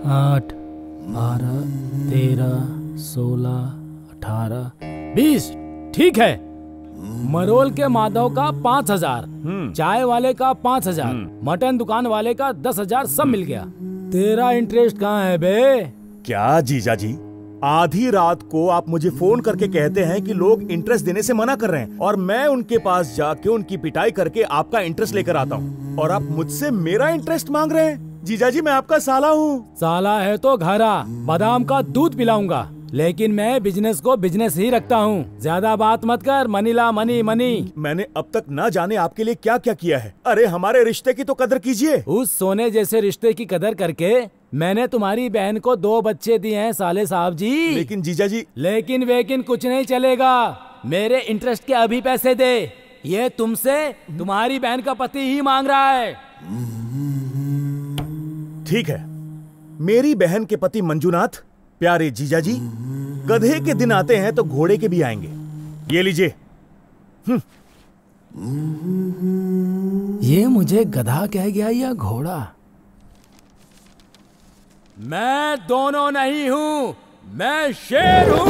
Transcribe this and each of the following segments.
आठ, 12, 13, 16, 18, 20। ठीक है। मरोल के माधव का 5,000, चाय वाले का 5,000, मटन दुकान वाले का 10,000, सब मिल गया। तेरा इंटरेस्ट कहाँ है बे? क्या जीजा जी, आधी रात को आप मुझे फोन करके कहते हैं कि लोग इंटरेस्ट देने से मना कर रहे हैं और मैं उनके पास जाके उनकी पिटाई करके आपका इंटरेस्ट लेकर आता हूँ और आप मुझसे मेरा इंटरेस्ट मांग रहे हैं। जीजा जी, मैं आपका साला हूँ। साला है तो घर आ, बादाम का दूध पिलाऊंगा, लेकिन मैं बिजनेस को बिजनेस ही रखता हूँ। ज्यादा बात मत कर, मनी ला मनी मनी। मैंने अब तक ना जाने आपके लिए क्या क्या किया है। अरे हमारे रिश्ते की तो कदर कीजिए। उस सोने जैसे रिश्ते की कदर करके मैंने तुम्हारी बहन को 2 बच्चे दिए हैं साले साहब जी। लेकिन जीजा जी, लेकिन वेकिन कुछ नहीं चलेगा। मेरे इंटरेस्ट के अभी पैसे दे। ये तुमसे तुम्हारी बहन का पति ही मांग रहा है। ठीक है। मेरी बहन के पति मंजूनाथ, प्यारे जीजा जी, गधे के दिन आते हैं तो घोड़े के भी आएंगे। ये लीजिए। ये मुझे गधा कह गया या घोड़ा? मैं दोनों नहीं हूँ, मैं शेर हूँ।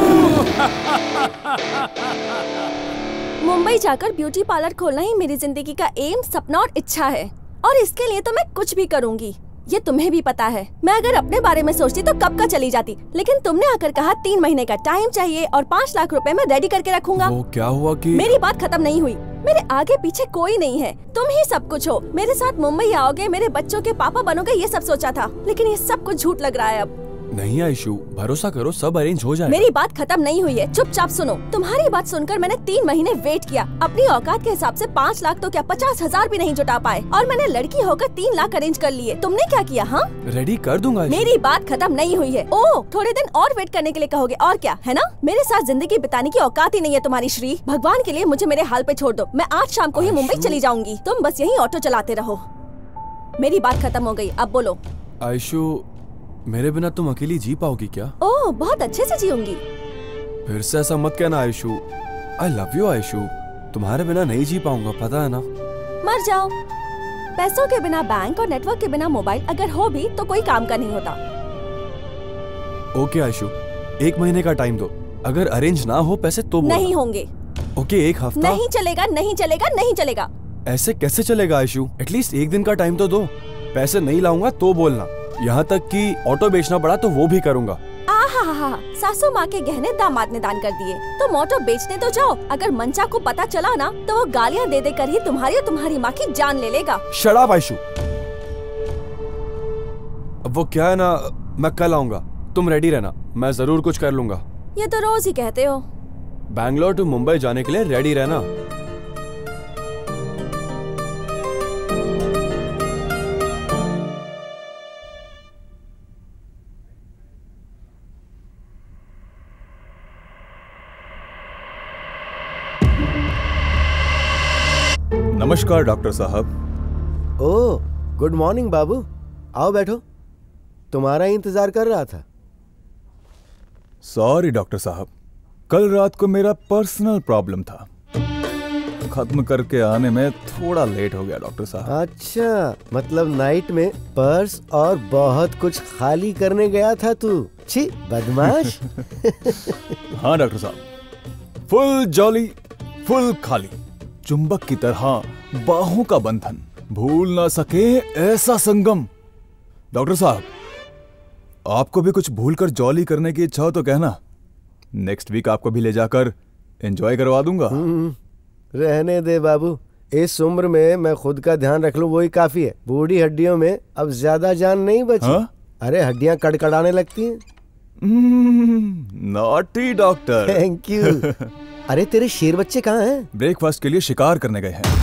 मुंबई जाकर ब्यूटी पार्लर खोलना ही मेरी जिंदगी का एम, सपना और इच्छा है, और इसके लिए तो मैं कुछ भी करूँगी। ये तुम्हें भी पता है। मैं अगर अपने बारे में सोचती तो कब का चली जाती, लेकिन तुमने आकर कहा 3 महीने का टाइम चाहिए और 5 लाख रुपए मैं रेडी करके रखूंगा। वो क्या हुआ कि मेरी बात खत्म नहीं हुई। मेरे आगे पीछे कोई नहीं है, तुम ही सब कुछ हो। मेरे साथ मुंबई आओगे, मेरे बच्चों के पापा बनोगे, ये सब सोचा था, लेकिन ये सब कुछ झूठ लग रहा है अब। नहीं आयशु, भरोसा करो, सब अरेंज हो जाएगा। मेरी बात खत्म नहीं हुई है, चुपचाप सुनो। तुम्हारी बात सुनकर मैंने 3 महीने वेट किया। अपनी औकात के हिसाब से 5 लाख तो क्या 50,000 भी नहीं जुटा पाए, और मैंने लड़की होकर 3 लाख अरेंज कर लिए। तुमने क्या किया? हाँ, रेडी कर दूंगा। मेरी बात खत्म नहीं हुई है। ओह, थोड़े दिन और वेट करने के लिए कहोगे, और क्या है ना? मेरे साथ जिंदगी बिताने की औकात ही नहीं है तुम्हारी श्री। भगवान के लिए मुझे मेरे हाल पे छोड़ दो। मैं आज शाम को ही मुंबई चली जाऊंगी। तुम बस यही ऑटो चलाते रहो। मेरी बात खत्म हो गई, अब बोलो। आयशु, मेरे बिना तुम अकेली जी पाओगी क्या? ओह, बहुत अच्छे से जीऊंगी। फिर से ऐसा मत कहना आयशु। आई लव यू आयशु। तुम्हारे बिना नहीं जी पाऊंगा, पता है ना। मर जाओ। पैसों के बिना बैंक और नेटवर्क के बिना मोबाइल अगर हो भी तो कोई काम का नहीं होता। ओके आयशु, 1 महीने का टाइम दो। अगर अरेंज ना हो पैसे तो बोलना। नहीं होंगे। ओके, 1 हफ्ता। नहीं चलेगा, नहीं चलेगा, नहीं चलेगा। ऐसे कैसे चलेगा आयशु? एटलीस्ट 1 दिन का टाइम तो दो। पैसे नहीं लाऊंगा तो बोलना। यहाँ तक कि ऑटो बेचना पड़ा तो वो भी करूँगा। आहा, सासू माँ के गहने दामाद ने दान कर दिए, तुम ऑटो बेचने तो जाओ। अगर मंचा को पता चला ना तो वो गालियाँ दे कर ही तुम्हारी और तुम्हारी माँ की जान ले लेगा। Shut up Aishu. अब वो क्या है ना, मैं कल आऊंगा, तुम रेडी रहना, मैं जरूर कुछ कर लूंगा। ये तो रोज ही कहते हो। बैंगलोर टू मुंबई जाने के लिए रेडी रहना। नमस्कार डॉक्टर साहब। ओह, गुड मॉर्निंग बाबू। आओ बैठो, तुम्हारा ही इंतजार कर रहा था। सॉरी डॉक्टर साहब, कल रात को मेरा पर्सनल प्रॉब्लम था, खत्म करके आने में थोड़ा लेट हो गया डॉक्टर साहब। अच्छा, मतलब नाइट में पर्स और बहुत कुछ खाली करने गया था तू। छी बदमाश। हाँ डॉक्टर साहब, फुल जॉली, फुल खाली, चुंबक की तरह बाहों का बंधन, भूल ना सके ऐसा संगम। डॉक्टर साहब, आपको भी कुछ भूल कर जॉली करने की इच्छा हो तो कहना, नेक्स्ट वीक आपको भी ले जाकर एंजॉय करवा दूंगा। रहने दे बाबू, इस उम्र में मैं खुद का ध्यान रख लूं वही काफी है। बूढ़ी हड्डियों में अब ज्यादा जान नहीं बची। हाँ? अरे हड्डियां कड़कड़ाने लगती हैं। Naughty doctor. Thank you. अरे तेरे शेर बच्चे कहाँ हैं? ब्रेकफास्ट के लिए शिकार करने गए हैं।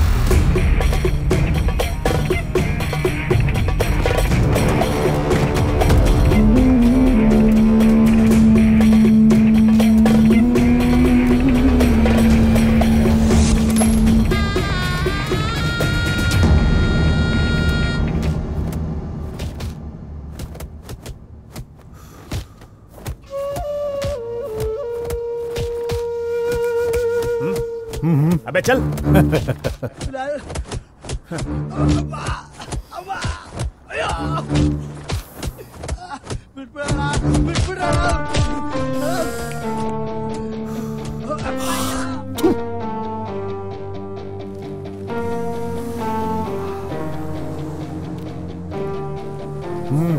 अबे चल।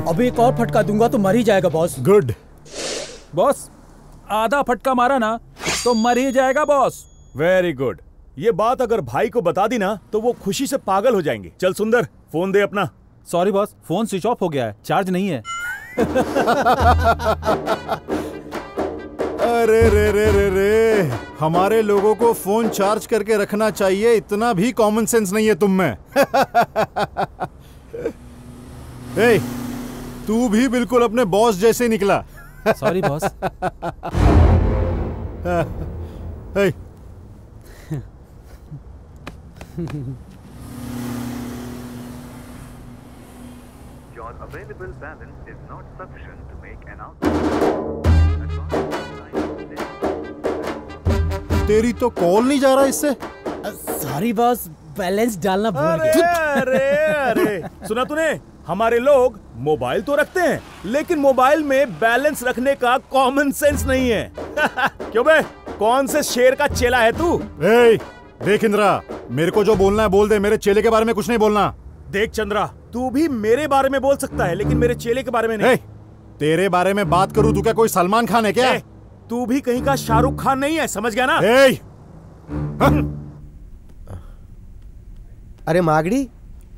अभी एक और फटका दूंगा तो मर ही जाएगा बॉस। गुड बॉस, आधा फटका मारा ना तो मर ही जाएगा बॉस। Very good. ये बात अगर भाई को बता दी ना तो वो खुशी से पागल हो जाएंगे। चल सुंदर, फोन दे अपना। Sorry boss, phone switch off हो गया है, चार्ज नहीं है। अरे रे रे रे रे, हमारे लोगों को फोन चार्ज करके रखना चाहिए, इतना भी कॉमन सेंस नहीं है तुम में। ए, तू भी बिल्कुल अपने बॉस जैसे निकला। Sorry boss. A, Your available balance is not sufficient to make an output. तेरी तो कॉल नहीं जा रहा इससे। सॉरी बॉस, बैलेंस डालना भूल अरे गया। अरे अरे, सुना तूने? हमारे लोग मोबाइल तो रखते हैं लेकिन मोबाइल में बैलेंस रखने का कॉमन सेंस नहीं है। क्यों बे, कौन से शेर का चेला है तू? ए, देख इंद्रा, मेरे को जो बोलना है बोल दे, मेरे चेले के बारे में कुछ नहीं बोलना। देख चंद्रा, तू भी मेरे बारे में बोल सकता है लेकिन मेरे चेले के बारे में नहीं। तेरे बारे में बात करूं, तू क्या कोई सलमान खान है क्या? तू भी कहीं का शाहरुख खान नहीं है, समझ गया ना? अरे मागड़ी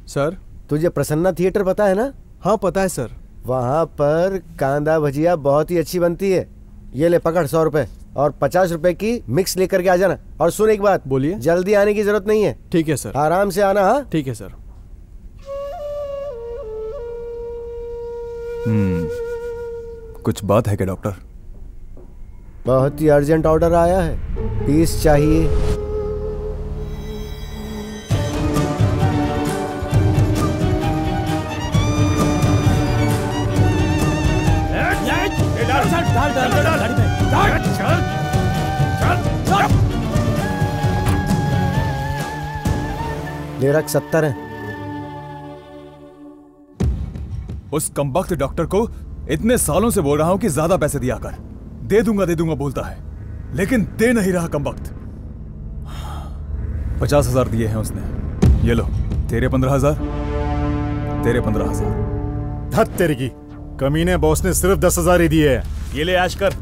सर, तुझे प्रसन्ना थिएटर पता है ना? हाँ पता है सर। वहाँ पर कांदा भजिया बहुत ही अच्छी बनती है। ये ले पकड़ 100 रुपए और 50 रुपए की मिक्स लेकर के आ जाना। और सुन एक बात, बोलिए। जल्दी आने की जरूरत नहीं है। ठीक है सर। आराम से आना। हाँ ठीक है सर। कुछ बात है क्या डॉक्टर? बहुत ही अर्जेंट ऑर्डर आया है, पीस चाहिए। ले रख 70 है। उस कमबख्त डॉक्टर को इतने सालों से बोल रहा हूं कि ज्यादा पैसे दिया कर। दे दूंगा बोलता है लेकिन दे नहीं रहा कमबख्त। 50,000 दिए हैं उसने। ये लो, तेरे 15,000, तेरे 15,000। धत तेरी की, कमीने बॉस ने सिर्फ 10,000 ही दिए हैं। ये ले ऐश कर।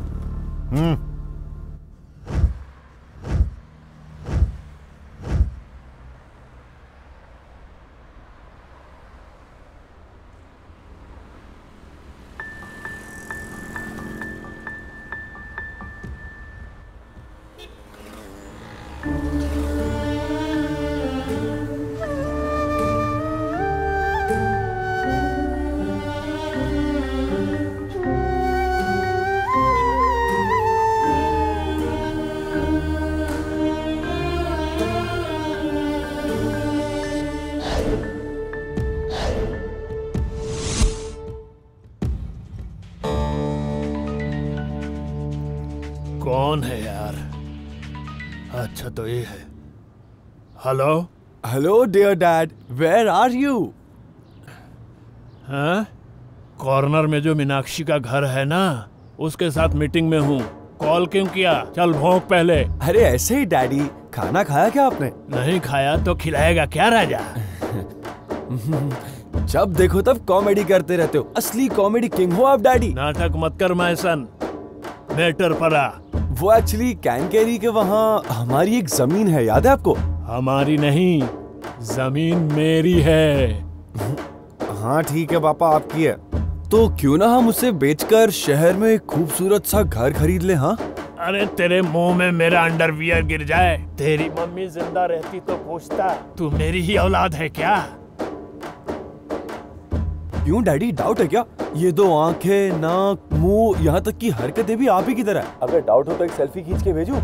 कौन है यार? अच्छा तो ये है। Hello hello dear dad, where are you? हाँ, कॉर्नर में जो मीनाक्षी का घर है ना, उसके साथ मीटिंग में हूँ। कॉल क्यों किया? चल भौंक पहले। अरे ऐसे ही डैडी। खाना खाया क्या आपने? नहीं खाया तो खिलाएगा क्या राजा? जब देखो तब कॉमेडी करते रहते हो, असली कॉमेडी किंग हो आप डैडी। नाटक मत कर मैसन, मैटर पर आ। वो एक्चुअली कैनकेरी के वहाँ हमारी एक जमीन है, याद है आपको? हमारी नहीं, जमीन मेरी है। हाँ ठीक है पापा, आपकी है। तो क्यों ना हम उसे बेचकर शहर में एक खूबसूरत सा घर खरीद ले? हाँ अरे तेरे मुंह में मेरा अंडरवियर गिर जाए। तेरी मम्मी जिंदा रहती तो पूछता तू मेरी ही औलाद है क्या? क्यों डैडी, डाउट है क्या? ये दो आंखें, नाक, मुंह, यहाँ तक कि हरकतें भी आप ही की तरह है। अगर डाउट हो तो एक सेल्फी खींच के भेजूं?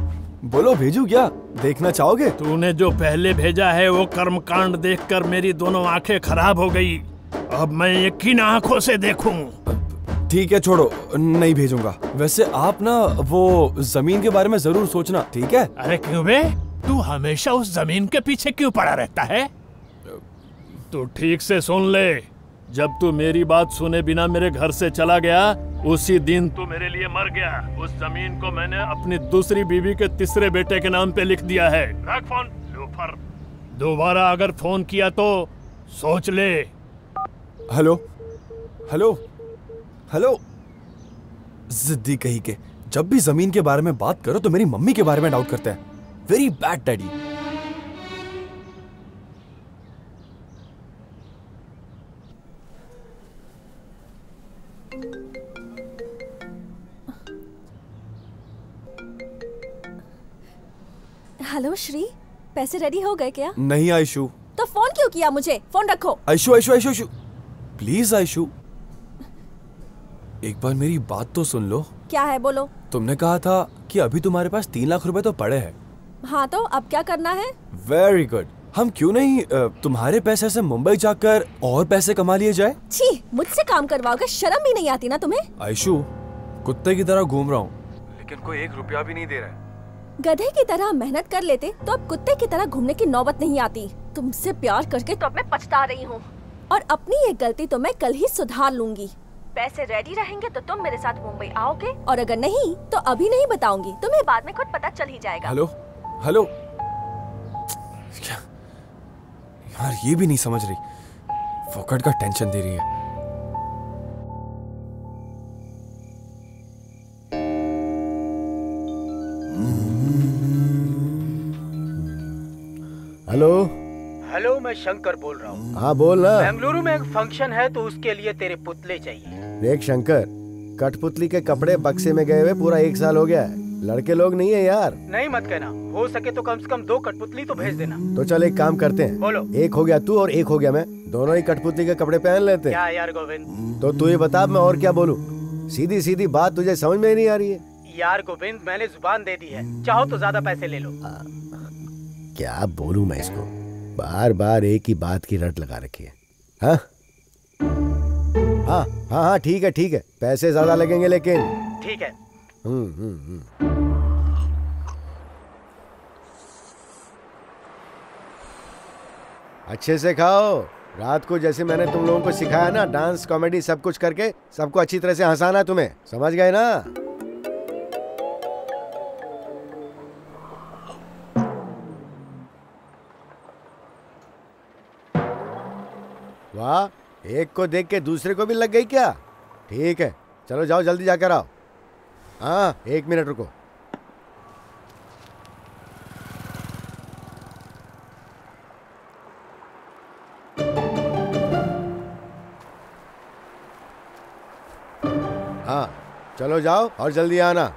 बोलो भेजू क्या? देखना चाहोगे? तूने जो पहले भेजा है वो कर्मकांड देखकर मेरी दोनों आंखें खराब हो गई। अब मैं यकीन आंखों से देखूं। ठीक है छोड़ो, नहीं भेजूंगा। वैसे आप ना वो जमीन के बारे में जरूर सोचना, ठीक है? अरे क्यों बे? तू हमेशा उस जमीन के पीछे क्यों पड़ा रहता है? तू ठीक से सुन ले, जब तू मेरी बात सुने बिना मेरे घर से चला गया उसी दिन तू मेरे लिए मर गया। उस जमीन को मैंने अपनी दूसरी बीवी के तीसरे बेटे के नाम पे लिख दिया है। रख फोन लूफर। दोबारा अगर फोन किया तो सोच ले। हेलो हेलो हेलो, जिद्दी कहीं के, जब भी जमीन के बारे में बात करो तो मेरी मम्मी के बारे में डाउट करते हैं। Very bad daddy. Hello Shri, पैसे रेडी हो गए क्या? नहीं आयशु। तो फोन क्यों किया मुझे? फोन रखो। आयशु आयशु आयशु आयशु, प्लीज आयशु, एक बार मेरी बात तो सुन लो। क्या है, बोलो। तुमने कहा था कि अभी तुम्हारे पास 3 लाख रुपए तो पड़े हैं। हाँ, तो अब क्या करना है? Very good. हम क्यों नहीं तुम्हारे पैसे से मुंबई जाकर और पैसे कमा लिए जाए? छी, मुझसे काम करवाओगे? शर्म भी नहीं आती ना तुम्हें? आयशु, कुत्ते की तरह घूम रहा हूँ लेकिन कोई 1 रुपया भी नहीं दे रहा है। गधे की तरह मेहनत कर लेते तो अब कुत्ते की तरह घूमने की नौबत नहीं आती। तुमसे प्यार करके तो अब मैं पछता रही हूँ, और अपनी ये गलती तो मैं कल ही सुधार लूंगी। पैसे रेडी रहेंगे तो तुम मेरे साथ मुंबई आओगे, और अगर नहीं तो अभी नहीं बताऊंगी, तुम्हें बाद में खुद पता चल ही जाएगा। हेलो हेलो, क्या यार, ये भी नहीं समझ रही, फोकट का टेंशन दे रही है। हेलो हेलो, मैं शंकर बोल रहा हूँ। हाँ बोल ना। बेंगलुरु में एक फंक्शन है तो उसके लिए तेरे पुतले चाहिए। देख शंकर, कठपुतली के कपड़े बक्से में गए हुए पूरा 1 साल हो गया है। लड़के लोग नहीं है यार। नहीं मत कहना, हो सके तो कम से कम 2 कठपुतली तो भेज देना। तो चल एक काम करते हैं, बोलो। 1 हो गया तू और 1 हो गया मैं, दोनों ही कठपुतली के कपड़े पहन लेते हैं। क्या यार गोविंद? तो तू ही बता, मैं और क्या बोलूं? सीधी सीधी बात तुझे समझ में ही नहीं आ रही है। यार गोविंद, मैंने जुबान दे दी है, चाहो तो ज्यादा पैसे ले लो। क्या बोलूं मैं इसको, बार बार एक ही बात की रट लगा रखी है। हाँ हाँ हाँ हाँ, ठीक है ठीक है, पैसे ज्यादा लगेंगे लेकिन। ठीक है। अच्छे से खाओ। रात को जैसे मैंने तुम लोगों को सिखाया ना, डांस कॉमेडी सब कुछ करके सबको अच्छी तरह से हंसाना है तुम्हें, समझ गए ना? वाह, एक को देख के दूसरे को भी लग गई क्या? ठीक है, चलो जाओ जल्दी जाकर आओ। हाँ 1 मिनट रुको। हाँ चलो जाओ और जल्दी आना।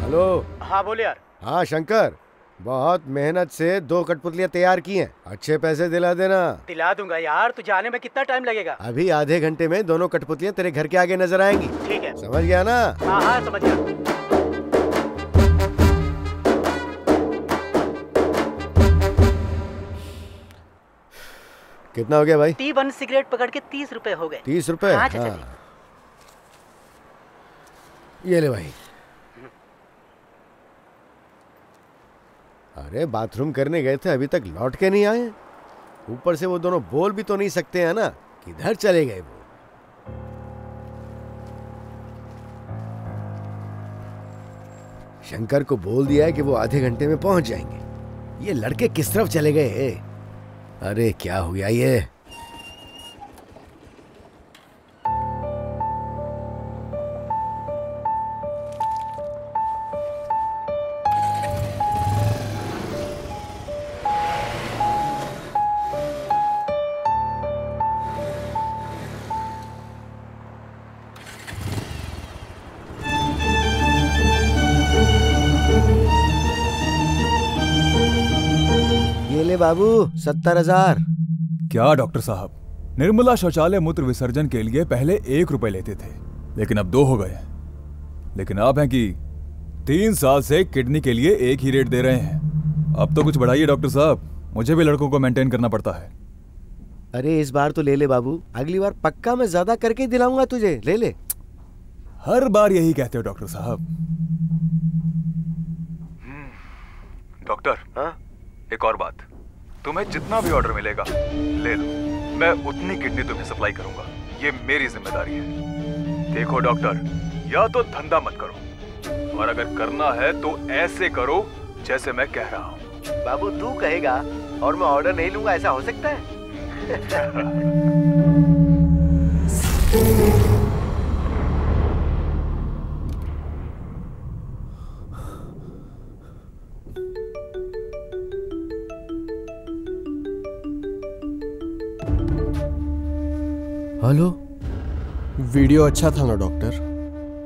हेलो। हाँ बोले यार। हाँ शंकर, बहुत मेहनत से 2 कठपुतलियां तैयार की हैं, अच्छे पैसे दिला देना। दिला दूंगा यार, तुझे आने में कितना टाइम लगेगा? अभी आधे घंटे में दोनों कठपुतलियां तेरे घर के आगे नजर आएंगी। ठीक है, समझ गया ना? हाँ हाँ समझ गया। कितना हो गया भाई? T1 सिगरेट पकड़ के 30 रुपए हो गए। 30 रुपए? हाँ, हाँ। ये ले भाई। अरे बाथरूम करने गए थे, अभी तक लौट के नहीं आए। ऊपर से वो दोनों बोल भी तो नहीं सकते हैं ना, किधर चले गए वो? शंकर को बोल दिया है कि वो आधे घंटे में पहुंच जाएंगे। ये लड़के किस तरफ चले गए? अरे क्या हो गया ये? ले बाबू 70,000। क्या डॉक्टर साहब, निर्मला शौचालय मूत्र विसर्जन के लिए पहले 1 रुपए लेते थे, लेकिन अब 2 हो गए। लेकिन आप हैं कि 3 साल से किडनी के लिए एक ही रेट दे रहे हैं। अब तो कुछ बढ़ाइए डॉक्टर साहब, मुझे भी लड़कों को मेंटेन करना पड़ता है। अरे इस बार तो ले ले बाबू, अगली बार पक्का मैं ज्यादा करके दिलाऊंगा तुझे, ले ले। हर बार यही कहते हो डॉक्टर साहब। डॉक्टर, हाँ? एक और बात, तुम्हें जितना भी ऑर्डर मिलेगा ले लो, मैं उतनी किडनी तुम्हें सप्लाई करूंगा, ये मेरी जिम्मेदारी है। देखो डॉक्टर, या तो धंधा मत करो, और अगर करना है तो ऐसे करो जैसे मैं कह रहा हूँ। बाबू तू कहेगा और मैं ऑर्डर नहीं लूंगा, ऐसा हो सकता है? हेलो, वीडियो अच्छा था ना डॉक्टर?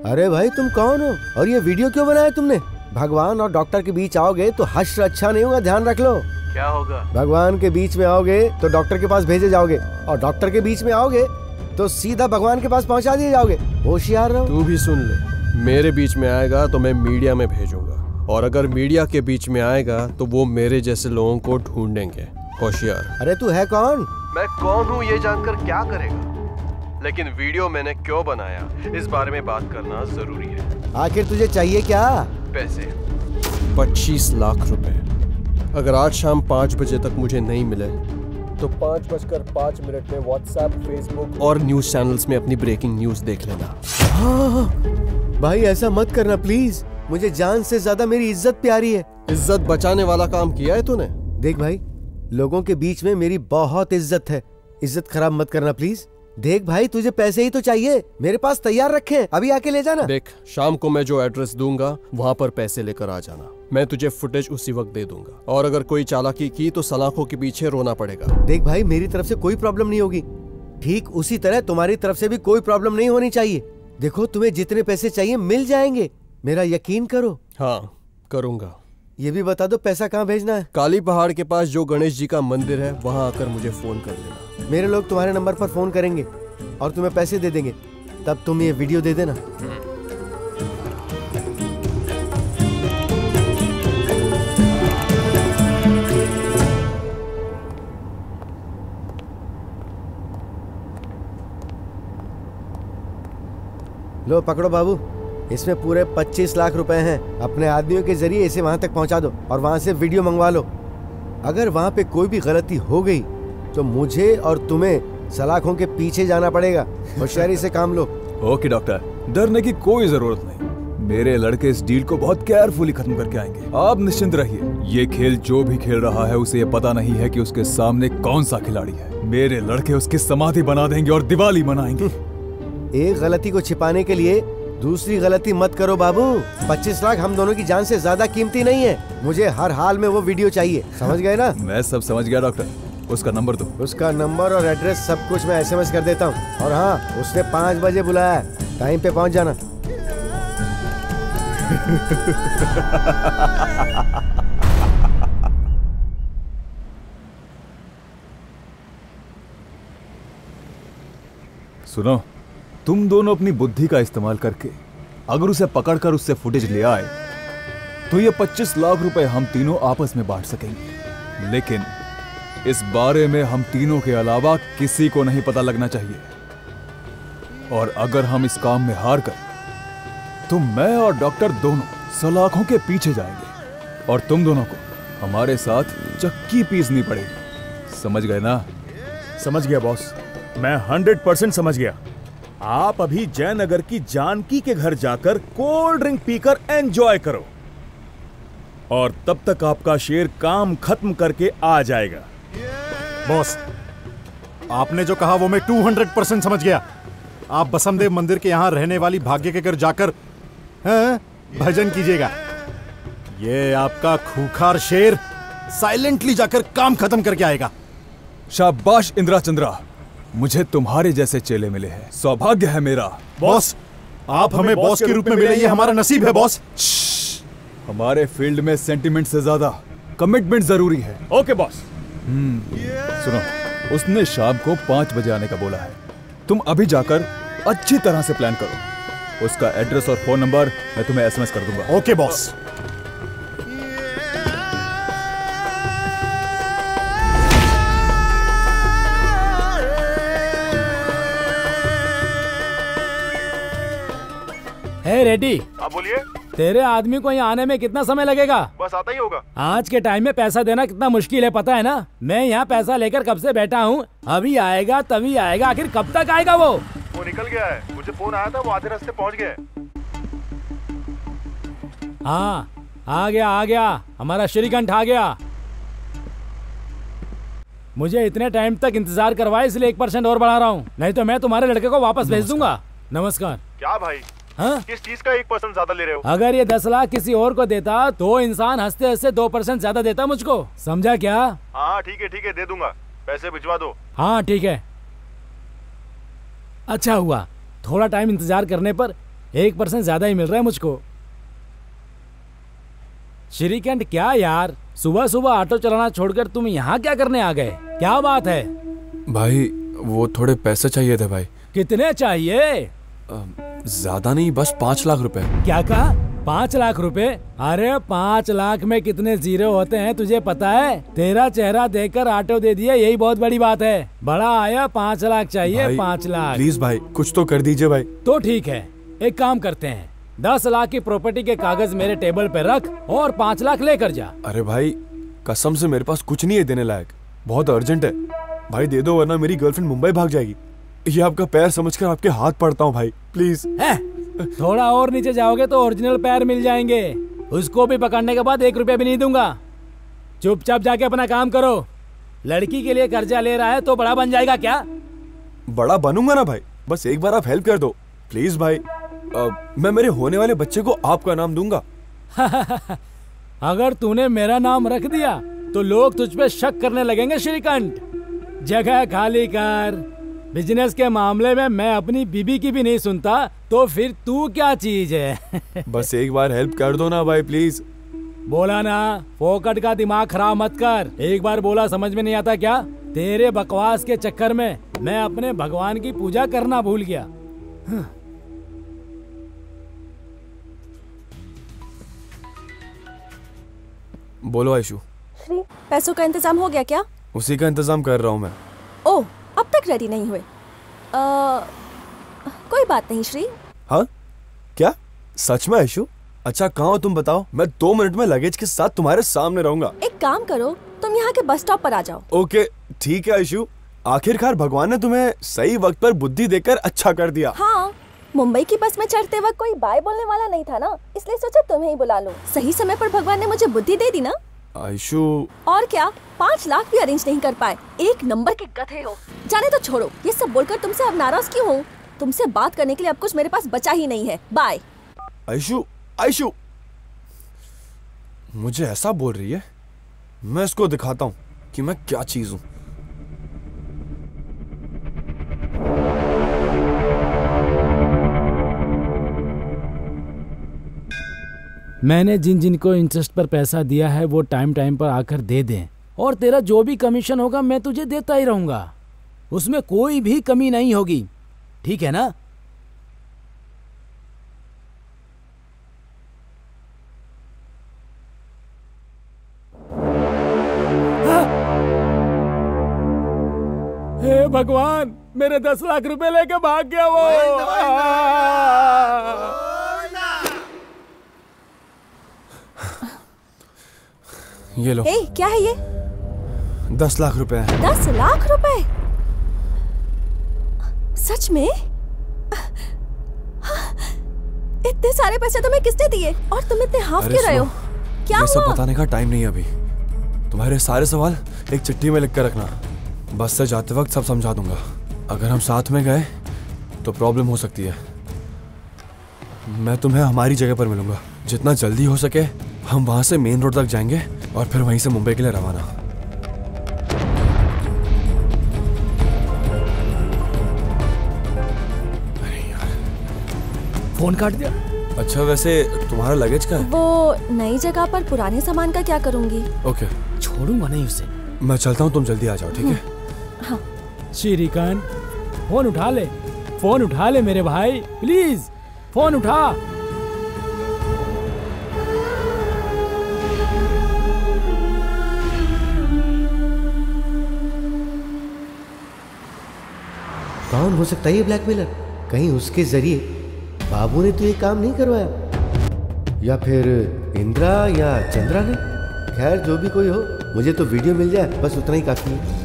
अरे भाई तुम कौन हो और ये वीडियो क्यों बनाया तुमने? भगवान और डॉक्टर के बीच आओगे तो हश्र अच्छा नहीं होगा, ध्यान रख लो। क्या होगा? भगवान के बीच में आओगे तो डॉक्टर के पास भेजे जाओगे, और डॉक्टर के बीच में आओगे तो सीधा भगवान के पास पहुंचा दिए जाओगे। होशियार रहो। तू भी सुन ले, मेरे बीच में आएगा तो मैं मीडिया में भेजूंगा, और अगर मीडिया के बीच में आएगा तो वो मेरे जैसे लोगों को ढूंढेंगे। होशियार। अरे तू है कौन? मैं कौन हूँ ये जानकर क्या करेगा, लेकिन वीडियो मैंने क्यों बनाया इस बारे में बात करना जरूरी है। आखिर तुझे चाहिए क्या? पैसे 25 लाख रुपए। अगर आज शाम 5 बजे तक मुझे नहीं मिले तो 5:05 में व्हाट्सएप, फेसबुक और न्यूज चैनल्स में अपनी ब्रेकिंग न्यूज देख लेना। हाँ, भाई ऐसा मत करना प्लीज, मुझे जान से ज्यादा मेरी इज्जत प्यारी है। इज्जत बचाने वाला काम किया है तूने? देख भाई, लोगों के बीच में मेरी बहुत इज्जत है, इज्जत खराब मत करना प्लीज। देख भाई, तुझे पैसे ही तो चाहिए, मेरे पास तैयार रखे हैं, अभी आके ले जाना। देख, शाम को मैं जो एड्रेस दूंगा वहाँ पर पैसे लेकर आ जाना, मैं तुझे फुटेज उसी वक्त दे दूंगा, और अगर कोई चालाकी की तो सलाखों के पीछे रोना पड़ेगा। देख भाई, मेरी तरफ से कोई प्रॉब्लम नहीं होगी, ठीक उसी तरह तुम्हारी तरफ से भी कोई प्रॉब्लम नहीं होनी चाहिए। देखो, तुम्हें जितने पैसे चाहिए मिल जाएंगे, मेरा यकीन करो। हाँ, करूंगा। ये भी बता दो पैसा कहाँ भेजना है? काली पहाड़ के पास जो गणेश जी का मंदिर है वहाँ आकर मुझे फोन कर लेना। मेरे लोग तुम्हारे नंबर पर फोन करेंगे और तुम्हें पैसे दे देंगे, तब तुम ये वीडियो दे देना। लो पकड़ो बाबू, इसमें पूरे 25 लाख रुपए हैं। अपने आदमियों के जरिए इसे वहां तक पहुंचा दो और वहां से वीडियो मंगवा लो। अगर वहां पे कोई भी गलती हो गई तो मुझे और तुम्हें सलाखों के पीछे जाना पड़ेगा। होशियारी से काम लो। ओके डॉक्टर, डरने की कोई जरूरत नहीं, मेरे लड़के इस डील को बहुत केयरफुली खत्म करके आएंगे, आप निश्चिंत रहिए। ये खेल जो भी खेल रहा है उसे ये पता नहीं है कि उसके सामने कौन सा खिलाड़ी है। मेरे लड़के उसकी समाधि बना देंगे और दिवाली मनाएंगे। एक गलती को छिपाने के लिए दूसरी गलती मत करो बाबू। 25 लाख हम दोनों की जान से ज्यादा कीमती नहीं है, मुझे हर हाल में वो वीडियो चाहिए, समझ गए ना? मैं सब समझ गया डॉक्टर, उसका नंबर दो। उसका नंबर और एड्रेस सब कुछ मैं SMS कर देता हूँ। और हाँ, उसने 5 बजे बुलाया है, टाइम पे पहुँच जाना। सुनो, तुम दोनों अपनी बुद्धि का इस्तेमाल करके अगर उसे पकड़कर उससे फुटेज ले आए तो ये 25 लाख रुपए हम तीनों आपस में बांट सकेंगे, लेकिन इस बारे में हम तीनों के अलावा किसी को नहीं पता लगना चाहिए। और अगर हम इस काम में हार गए तो मैं और डॉक्टर दोनों सलाखों के पीछे जाएंगे और तुम दोनों को हमारे साथ चक्की पीसनी पड़ेगी, समझ गए ना? समझ गया बॉस, मैं 100% समझ गया। आप अभी जयनगर की जानकी के घर जाकर कोल्ड ड्रिंक पीकर एंजॉय करो, और तब तक आपका शेर काम खत्म करके आ जाएगा। बॉस, आपने जो कहा वो मैं 200% समझ गया। आप बसमदेव मंदिर के यहाँ रहने वाली भाग्य के घर जाकर भजन कीजिएगा। ये आपका खूंखार शेर साइलेंटली जाकर काम खत्म करके आएगा। शाबाश इंद्रा चंद्रा, मुझे तुम्हारे जैसे चेले मिले हैं, सौभाग्य है मेरा। बॉस, आप हमें बॉस के रूप में मिले, ये हमारा नसीब है बॉस। हमारे फील्ड में सेंटिमेंट से ज्यादा कमिटमेंट जरूरी है। ओके बॉस, सुनो, उसने शाम को 5 बजे आने का बोला है। तुम अभी जाकर अच्छी तरह से प्लान करो। उसका एड्रेस और फोन नंबर मैं तुम्हें एसएमएस कर दूंगा। Okay boss. हे रेडी, आप बोलिए। तेरे आदमी को यहाँ आने में कितना समय लगेगा? बस आता ही होगा। आज के टाइम में पैसा देना कितना मुश्किल है पता है ना? मैं यहाँ पैसा लेकर कब से बैठा हूँ, अभी आएगा तभी आएगा। आखिर कब तक आएगा वो निकल गया है, मुझे फोन आया था, वो आधे रास्ते पहुँच गया है। हाँ आ गया, हमारा श्रीकंठ आ गया। मुझे इतने टाइम तक इंतजार करवाए इसलिए 1% और बढ़ा रहा हूँ, नहीं तो मैं तुम्हारे लड़के को वापस भेज दूंगा। नमस्कार। क्या भाई? हाँ? किस चीज का 1% ज्यादा ले रहे हो? अगर ये 10 लाख किसी और को देता तो इंसान हंसते हंसते 2% ज्यादा देता मुझको, समझा क्या? हाँ ठीक है दे दूंगा, पैसे भिजवा दो। हाँ ठीक है। अच्छा हुआ, थोड़ा टाइम इंतजार करने पर 1% ज्यादा ही मिल रहा है मुझको। श्रीकंठ क्या यार, सुबह सुबह ऑटो चलाना छोड़कर तुम यहाँ क्या करने आ गए? क्या बात है? भाई वो थोड़े पैसे चाहिए थे भाई। कितने चाहिए? ज्यादा नहीं, बस 5 लाख रुपए। क्या कहा? 5 लाख रुपए? अरे 5 लाख में कितने जीरो होते हैं तुझे पता है? तेरा चेहरा देखकर ऑटो दे दिया, यही बहुत बड़ी बात है। बड़ा आया, 5 लाख चाहिए। 5 लाख प्लीज भाई कुछ तो कर दीजिए भाई। तो ठीक है, एक काम करते हैं, 10 लाख की प्रॉपर्टी के कागज मेरे टेबल पे रख और 5 लाख लेकर जा। अरे भाई कसम से मेरे पास कुछ नहीं है देने लायक, बहुत अर्जेंट है भाई, दे दो वरना मेरी गर्लफ्रेंड मुंबई भाग जाएगी। ये आपका पैर समझकर आपके हाथ पड़ता हूँ भाई, प्लीज। थोड़ा और नीचे जाओगे तो ओरिजिनल पैर मिल जाएंगे, उसको भी पकड़ने के बाद 1 रुपया भी नहीं दूंगा। चुपचाप जाके अपना काम करो। लड़की के लिए कर्जा ले रहा है तो बड़ा बन जाएगा क्या? बड़ा बनूंगा ना भाई, बस एक बार आप हेल्प कर दो प्लीज भाई। मैं मेरे होने वाले बच्चे को आपका नाम दूंगा। अगर तूने मेरा नाम रख दिया तो लोग तुझ पे शक करने लगेंगे श्रीकंठ। जगह खाली कर। बिजनेस के मामले में मैं अपनी बीबी की भी नहीं सुनता, तो फिर तू क्या चीज है? बस एक बार हेल्प कर दो ना भाई प्लीज। बोला ना, फोकट का दिमाग खराब मत कर। एक बार बोला समझ में नहीं आता क्या? तेरे बकवास के चक्कर में मैं अपने भगवान की पूजा करना भूल गया। बोलो आयशु। श्री, पैसों का इंतजाम हो गया क्या? उसी का इंतजाम कर रहा हूँ मैं। ओह, अब तक रेडी नहीं हुए? कोई बात नहीं श्री। हाँ क्या सच में आयशु? अच्छा कहाँ हो तुम बताओ, मैं 2 मिनट में लगेज के साथ तुम्हारे सामने रहूंगा। एक काम करो, तुम यहाँ के बस स्टॉप पर आ जाओ। ओके ठीक है आयशु, आखिरकार भगवान ने तुम्हें सही वक्त पर बुद्धि देकर अच्छा कर दिया। हाँ, मुंबई की बस में चढ़ते वक्त कोई बाय बोलने वाला नहीं था ना, इसलिए सोचा तुम्हें ही बुला लूं। सही समय पर भगवान ने मुझे बुद्धि दे दी ना। आयशु और क्या, 5 लाख भी अरेंज नहीं कर पाए। एक नंबर के गधे हो। जाने तो छोड़ो, ये सब बोलकर तुमसे अब नाराज क्यों हो? तुमसे बात करने के लिए अब कुछ मेरे पास बचा ही नहीं है। बाय। आयशु आयशु मुझे ऐसा बोल रही है, मैं इसको दिखाता हूँ कि मैं क्या चीज हूँ। मैंने जिन जिन को इंटरेस्ट पर पैसा दिया है वो टाइम टाइम पर आकर दे दें, और तेरा जो भी कमीशन होगा मैं तुझे देता ही रहूंगा, उसमें कोई भी कमी नहीं होगी, ठीक है ना? हे भगवान, मेरे 10 लाख रुपए लेके भाग गया वो। ये लो। हे, क्या है ये? 10 लाख रुपए हैं। 10 लाख रुपए? सच में? इतने सारे पैसे तुम्हें किसने दिए? और तुम इतने हाफ क्यों रहे हो? क्या ये सब हुआ? बताने का टाइम नहीं है अभी। तुम्हारे सारे सवाल एक चिट्ठी में लिख कर रखना, बस से जाते वक्त सब समझा दूंगा। अगर हम साथ में गए तो प्रॉब्लम हो सकती है। मैं तुम्हें हमारी जगह पर मिलूंगा, जितना जल्दी हो सके हम वहां से मेन रोड तक जाएंगे और फिर वहीं से मुंबई के लिए रवाना। अरे यार, फोन काट दिया। अच्छा वैसे तुम्हारा लगेज का है? वो नई जगह पर पुराने सामान का क्या करूंगी? ओके। छोड़ूंगा नहीं उसे, मैं चलता हूँ, तुम जल्दी आ जाओ, ठीक है? हाँ। श्रीकांत, फोन उठा ले, फोन उठा ले मेरे भाई, प्लीज फोन उठा। कौन हो सकता है ये ब्लैकमेलर? कहीं उसके जरिए बाबू ने तो ये काम नहीं करवाया, या फिर इंदिरा या चंद्रा ने? खैर जो भी कोई हो, मुझे तो वीडियो मिल जाए बस उतना ही काफी है।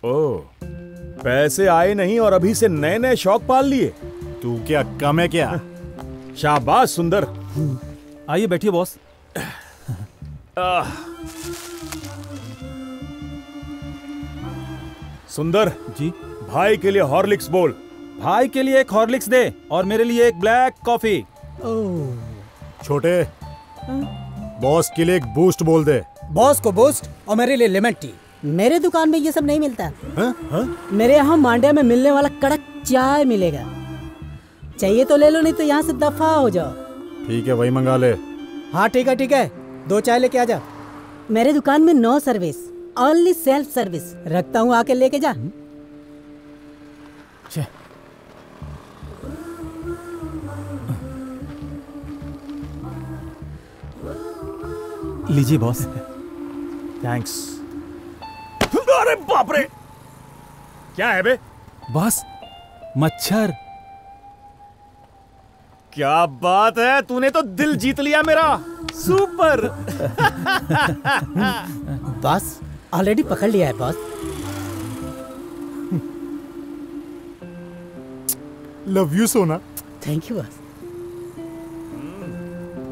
ओ, पैसे आए नहीं और अभी से नए नए शौक पाल लिए। तू क्या कम है क्या? शाबाश सुंदर। आइए बैठिए बॉस। सुंदर जी, भाई के लिए हॉर्लिक्स बोल। भाई के लिए एक हॉर्लिक्स दे और मेरे लिए एक ब्लैक कॉफी। छोटे, बॉस के लिए एक बूस्ट बोल दे। बॉस को बूस्ट और मेरे लिए लेमन टी। मेरे दुकान में ये सब नहीं मिलता। मेरे यहाँ मांड्या में मिलने वाला कड़क चाय मिलेगा। चाहिए तो ले लो, नहीं तो यहाँ से दफा हो जाओ। ठीक है, वही मंगा ले। हाँ ठीक है ठीक है, 2 चाय लेके आ जा। मेरे दुकान में no service, only self service. रखता हूँ, आके लेके जा। लीजिए बॉस। थैंक्स। अरे बाप रे, क्या है बे? बॉस, मच्छर। क्या बात है, तूने तो दिल जीत लिया मेरा। सुपर। बॉस ऑलरेडी पकड़ लिया है बॉस। लव यू सोना। Thank you boss.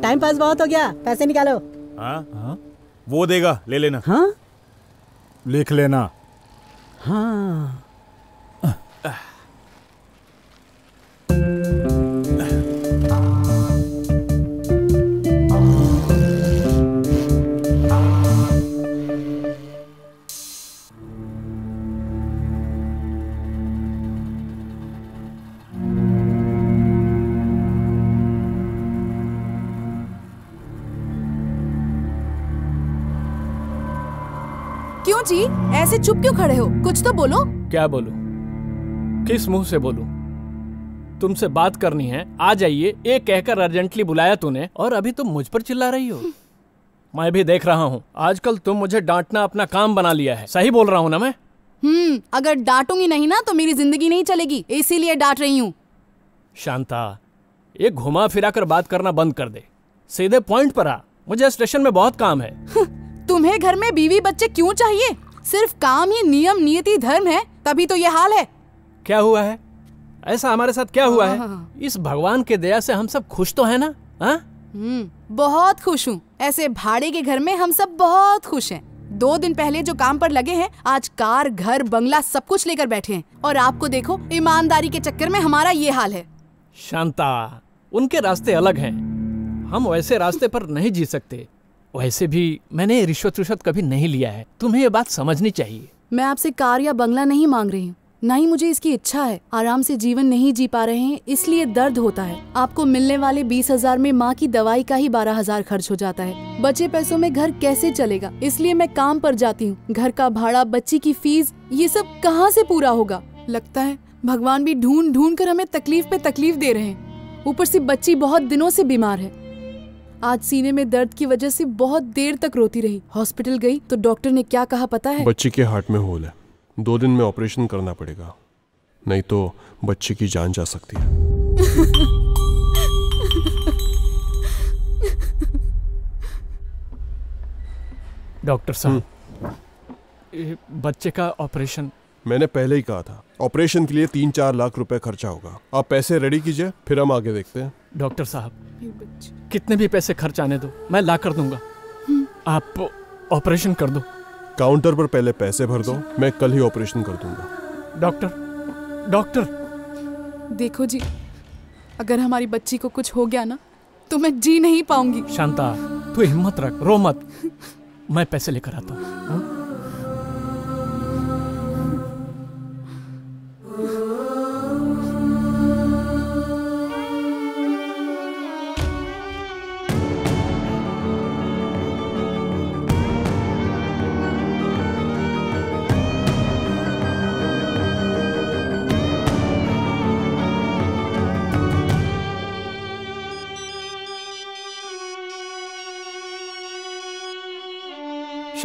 Time pass बहुत हो गया, पैसे निकालो। हाँ? वो देगा, ले लेना। हाँ? लिख लेना। हाँ। क्यों जी, ऐसे चुप क्यों खड़े हो? कुछ तो बोलो। क्या बोलूं? किस मुंह से बोलूं? तुमसे बात करनी है, आ जाइए, ये कहकर अर्जेंटली बुलाया तूने और अभी तुम मुझ पर चिल्ला रही हो। मैं भी देख रहा हूँ, आजकल तुम मुझे डांटना अपना काम बना लिया है। सही बोल रहा हूँ ना मैं? अगर डांटूंगी नहीं ना तो मेरी जिंदगी नहीं चलेगी, इसीलिए डांट रही हूँ। शांता, ये घुमा फिरा कर बात करना बंद कर दे, सीधे पॉइंट पर आ। मुझे स्टेशन में बहुत काम है। तुम्हें घर में बीवी बच्चे क्यों चाहिए? सिर्फ काम ही नियम नियति धर्म है, तभी तो ये हाल है। क्या हुआ है? ऐसा हमारे साथ क्या हुआ है? इस भगवान के दया से हम सब खुश तो है ना? बहुत खुश हूँ। ऐसे भाड़े के घर में हम सब बहुत खुश हैं। 2 दिन पहले जो काम पर लगे हैं, आज कार, घर, बंगला सब कुछ लेकर बैठे हैं। और आपको देखो, ईमानदारी के चक्कर में हमारा ये हाल है। शांता, उनके रास्ते अलग हैं, हम वैसे रास्ते पर नहीं जी सकते। वैसे भी मैंने रिश्वत कभी नहीं लिया है, तुम्हें ये बात समझनी चाहिए। मैं आपसे कार या बंगला नहीं मांग रही हूँ, ना ही मुझे इसकी इच्छा है। आराम से जीवन नहीं जी पा रहे हैं, इसलिए दर्द होता है। आपको मिलने वाले 20,000 में माँ की दवाई का ही 12,000 खर्च हो जाता है। बचे पैसों में घर कैसे चलेगा? इसलिए मैं काम पर जाती हूँ। घर का भाड़ा, बच्ची की फीस, ये सब कहाँ से पूरा होगा? लगता है भगवान भी ढूंढ ढूंढ कर हमें तकलीफ पे तकलीफ दे रहे हैं। ऊपर से बच्ची बहुत दिनों से बीमार है। आज सीने में दर्द की वजह से बहुत देर तक रोती रही। हॉस्पिटल गई तो डॉक्टर ने क्या कहा पता है? बच्ची के हार्ट में होल है, 2 दिन में ऑपरेशन करना पड़ेगा, नहीं तो बच्ची की जान जा सकती है। डॉक्टर साहब, बच्चे का ऑपरेशन। मैंने पहले ही कहा था, ऑपरेशन के लिए 3-4 लाख रुपए खर्चा होगा। आप पैसे रेडी कीजिए, फिर हम आगे देखते हैं। डॉक्टर साहब, कितने भी पैसे खर्च आने दो, मैं ला कर दूंगा। आप ऑपरेशन कर दो। काउंटर पर पहले पैसे भर दो, मैं कल ही ऑपरेशन कर दूंगा। डॉक्टर देखो जी, अगर हमारी बच्ची को कुछ हो गया ना तो मैं जी नहीं पाऊंगी। शांता, तू हिम्मत रख, रो मत, मैं पैसे लेकर आता हूँ।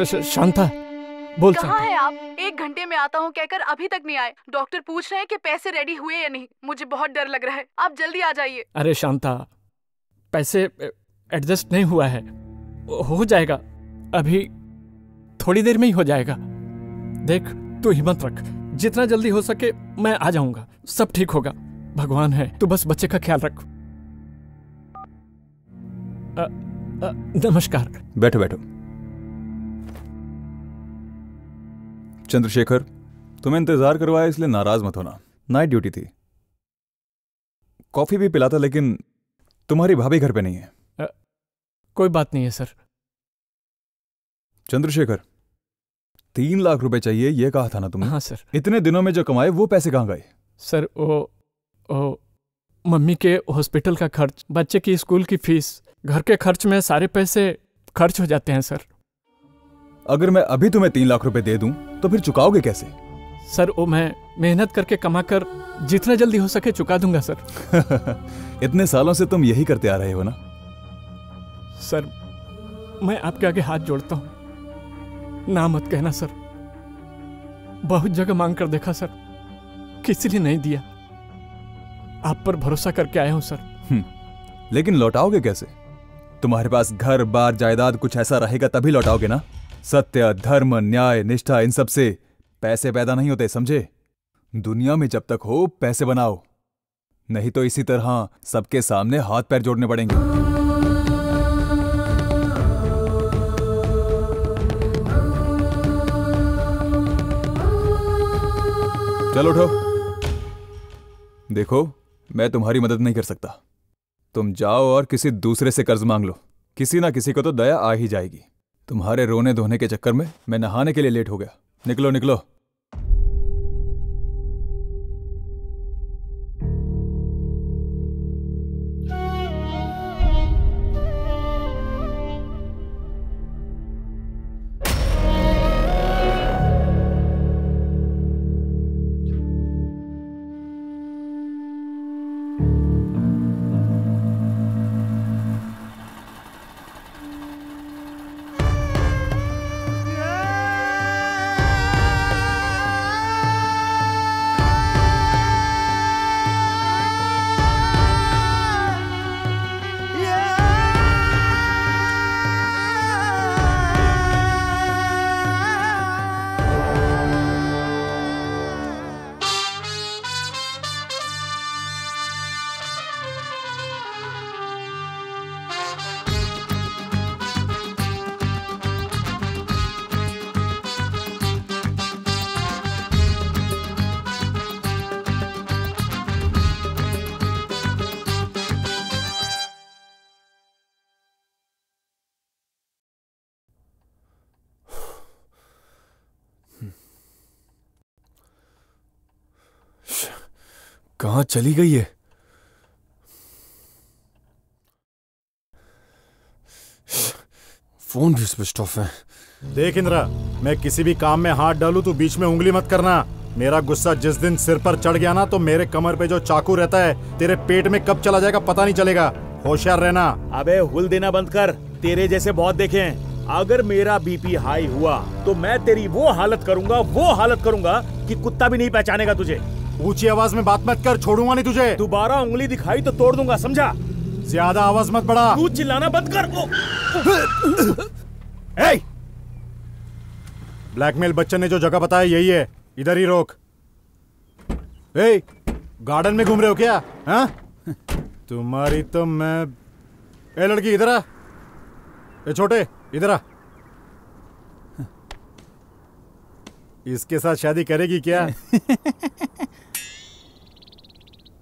शांता बोल कहाँ है आप? 1 घंटे में आता हूँ कहकर अभी तक नहीं आए। डॉक्टर पूछ रहे हैं कि पैसे रेडी हुए या नहीं। मुझे बहुत डर लग रहा है, आप जल्दी आ जाइए। अरे शांता, पैसे एडजस्ट नहीं हुआ है, हो जाएगा, अभी थोड़ी देर में ही हो जाएगा। देख तू हिम्मत रख, जितना जल्दी हो सके मैं आ जाऊंगा, सब ठीक होगा, भगवान है, तू बस बच्चे का ख्याल रख। नमस्कार। बैठो बैठो। चंद्रशेखर, तुम्हें इंतजार करवाया इसलिए नाराज मत होना, नाइट ड्यूटी थी। कॉफी भी पिलाता, लेकिन तुम्हारी भाभी घर पे नहीं है। कोई बात नहीं है सर। चंद्रशेखर, 3 लाख रुपए चाहिए, ये कहा था ना तुमने? हाँ सर। इतने दिनों में जो कमाए वो पैसे कहाँ गए? सर वो मम्मी के हॉस्पिटल का खर्च, बच्चे की स्कूल की फीस, घर के खर्च में सारे पैसे खर्च हो जाते हैं सर। अगर मैं अभी तुम्हें 3 लाख रुपए दे दूं तो फिर चुकाओगे कैसे? सर वो मैं मेहनत करके कमा कर जितना जल्दी हो सके चुका दूंगा सर। इतने सालों से तुम यही करते आ रहे हो ना? सर मैं आपके आगे हाथ जोड़ता हूं, ना मत कहना सर। बहुत जगह मांग कर देखा सर, किसी ने नहीं दिया, आप पर भरोसा करके आया हूं सर। लेकिन लौटाओगे कैसे? तुम्हारे पास घर बार जायदाद कुछ ऐसा रहेगा तभी लौटाओगे ना। सत्य, धर्म, न्याय, निष्ठा, इन सब से पैसे पैदा नहीं होते, समझे? दुनिया में जब तक हो पैसे बनाओ, नहीं तो इसी तरह सबके सामने हाथ पैर जोड़ने पड़ेंगे। चलो उठो। देखो, मैं तुम्हारी मदद नहीं कर सकता, तुम जाओ और किसी दूसरे से कर्ज मांग लो, किसी ना किसी को तो दया आ ही जाएगी। तुम्हारे रोने धोने के चक्कर में मैं नहाने के लिए लेट हो गया। निकलो निकलो। कहाँ चली गई है? फोन भी स्विच ऑफ है। देख इंद्रा, मैं किसी भी काम में हाथ डालूं तो बीच में उंगली मत करना। मेरा गुस्सा जिस दिन सिर पर चढ़ गया ना, तो मेरे कमर पे जो चाकू रहता है तेरे पेट में कब चला जाएगा पता नहीं चलेगा। होशियार रहना। अबे हुल देना बंद कर, तेरे जैसे बहुत देखे हैं। अगर मेरा बीपी हाई हुआ तो मैं तेरी वो हालत करूंगा कि कुत्ता भी नहीं पहचानेगा तुझे। ऊंची आवाज में बात मत कर, छोड़ूंगा नहीं तुझे। दोबारा उंगली दिखाई तो तोड़ दूंगा, समझा? ज्यादा आवाज मत बढ़ा। तू चिल्लाना बंद कर। ब्लैकमेल बच्चन ने जो जगह बताया यही है, इधर ही रोक। गार्डन में घूम रहे हो क्या? हाँ? तुम्हारी तो मैं। ए लड़की इधर आ। ए छोटे इधर आ। इसके साथ शादी करेगी क्या?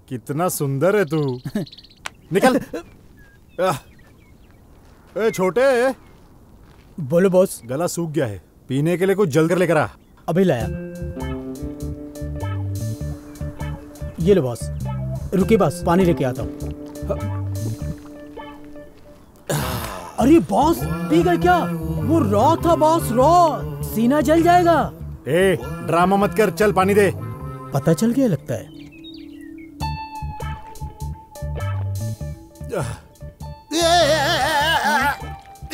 कितना सुंदर है तू। निकल। ए छोटे। बोलो बॉस। गला सूख गया है, पीने के लिए कुछ जल्द कर लेकर आ। अभी लाया। ये लो बॉस। रुकिए बॉस, पानी लेके आता हूँ। अरे बॉस, पी गए क्या? वो रॉ था बॉस, रॉ। सीना जल जाएगा। ए ड्रामा मत कर, चल पानी दे। पता चल गया लगता है।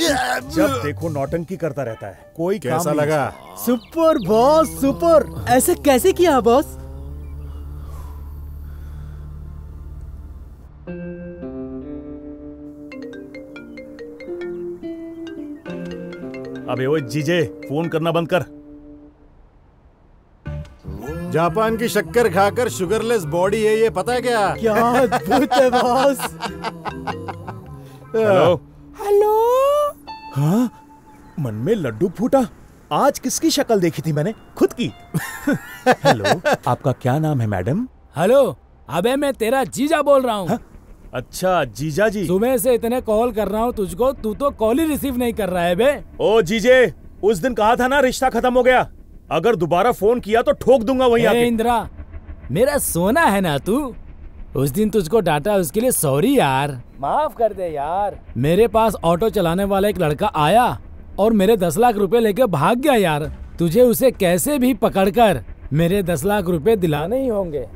जब देखो नौटंकी करता रहता है, कोई काम कैसा नहीं। लगा? Super boss super. ऐसे कैसे किया बॉस? अबे ओए जीजे, फोन करना बंद कर। जापान की शक्कर खाकर शुगरलेस बॉडी है ये, पता है क्या? क्या अद्भुत है बॉस। Hello hello. हाँ, मन में लड्डू फूटा। आज किसकी शक्ल देखी थी मैंने? खुद की। हेलो, आपका क्या नाम है मैडम? हेलो, अबे मैं तेरा जीजा बोल रहा हूँ। हाँ? अच्छा जीजा जी। सुबह से इतने कॉल कर रहा हूँ तुझको, तू तो कॉल ही रिसीव नहीं कर रहा है बे। ओ जीजे, उस दिन कहा था ना रिश्ता खत्म हो गया। अगर दोबारा फोन किया तो ठोक दूंगा वहीं आके। इंदिरा, मेरा सोना है ना तू। उस दिन तुझको डांटा, उसके लिए सॉरी यार, माफ कर दे यार। मेरे पास ऑटो चलाने वाला एक लड़का आया और मेरे 10 लाख रुपए लेके भाग गया यार। तुझे उसे कैसे भी पकड़कर मेरे 10 लाख रुपए दिलाने ही होंगे।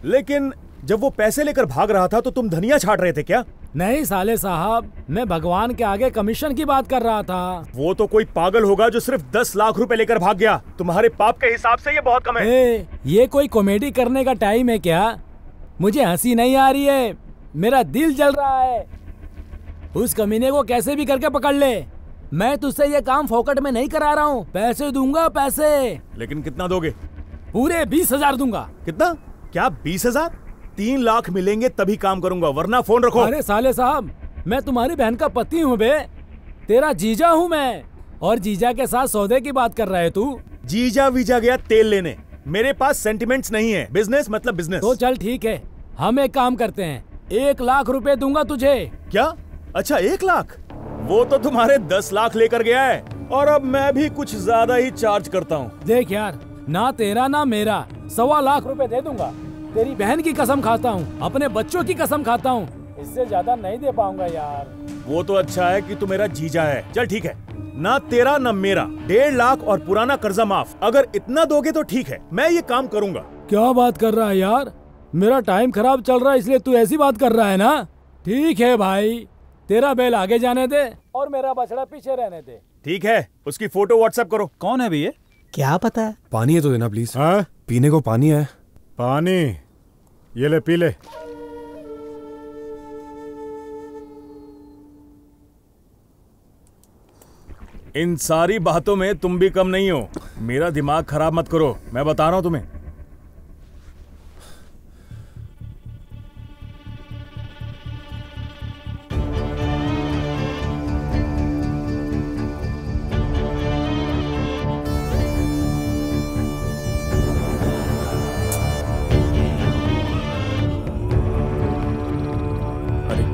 लेकिन जब वो पैसे लेकर भाग रहा था तो तुम धनिया छाट रहे थे क्या? नहीं साले साहब, मैं भगवान के आगे कमीशन की बात कर रहा था। वो तो कोई पागल होगा जो सिर्फ 10 लाख रुपए लेकर भाग गया। तुम्हारे पाप के हिसाब से ये बहुत कम है। ये कोई कॉमेडी करने का टाइम है क्या? मुझे हंसी नहीं आ रही है, मेरा दिल जल रहा है। उस कमीने को कैसे भी करके पकड़ ले। मैं तुझसे ये काम फोकट में नहीं करा रहा हूँ, पैसे दूंगा पैसे। लेकिन कितना दोगे? पूरे 20,000 दूंगा। कितना? क्या 20,000? 3 लाख मिलेंगे तभी काम करूंगा, वरना फोन रखो। अरे साले साहब, मैं तुम्हारी बहन का पति हूँ बे, तेरा जीजा हूँ मैं। और जीजा के साथ सौदे की बात कर रहा है तू? जीजा वीजा गया तेल लेने, मेरे पास सेंटिमेंट्स नहीं है। बिजनेस मतलब बिजनेस। तो चल ठीक है, हम एक काम करते हैं, 1 लाख रुपए दूंगा तुझे। क्या? अच्छा 1 लाख? वो तो तुम्हारे 10 लाख लेकर गया है, और अब मैं भी कुछ ज्यादा ही चार्ज करता हूँ। देख यार, ना तेरा ना मेरा, 1.25 लाख रुपए दे दूंगा। तेरी बहन की कसम खाता हूँ, अपने बच्चों की कसम खाता हूँ, इससे ज्यादा नहीं दे पाऊंगा यार। वो तो अच्छा है कि तू मेरा जीजा है। चल ठीक है, ना तेरा ना मेरा, 1.5 लाख और पुराना कर्जा माफ। अगर इतना दोगे तो ठीक है, मैं ये काम करूंगा। क्या बात कर रहा है यार? मेरा टाइम खराब चल रहा है इसलिए तू ऐसी बात कर रहा है ना? ठीक है भाई, तेरा बैल आगे जाने दे और मेरा बछड़ा पीछे रहने दे। ठीक है, उसकी फोटो व्हाट्सएप करो। कौन है भैया? क्या पता है? पानी है तो देना प्लीज। हाँ? पीने को पानी है। पानी ये ले, पी ले। इन सारी बातों में तुम भी कम नहीं हो। मेरा दिमाग खराब मत करो, मैं बता रहा हूं तुम्हें।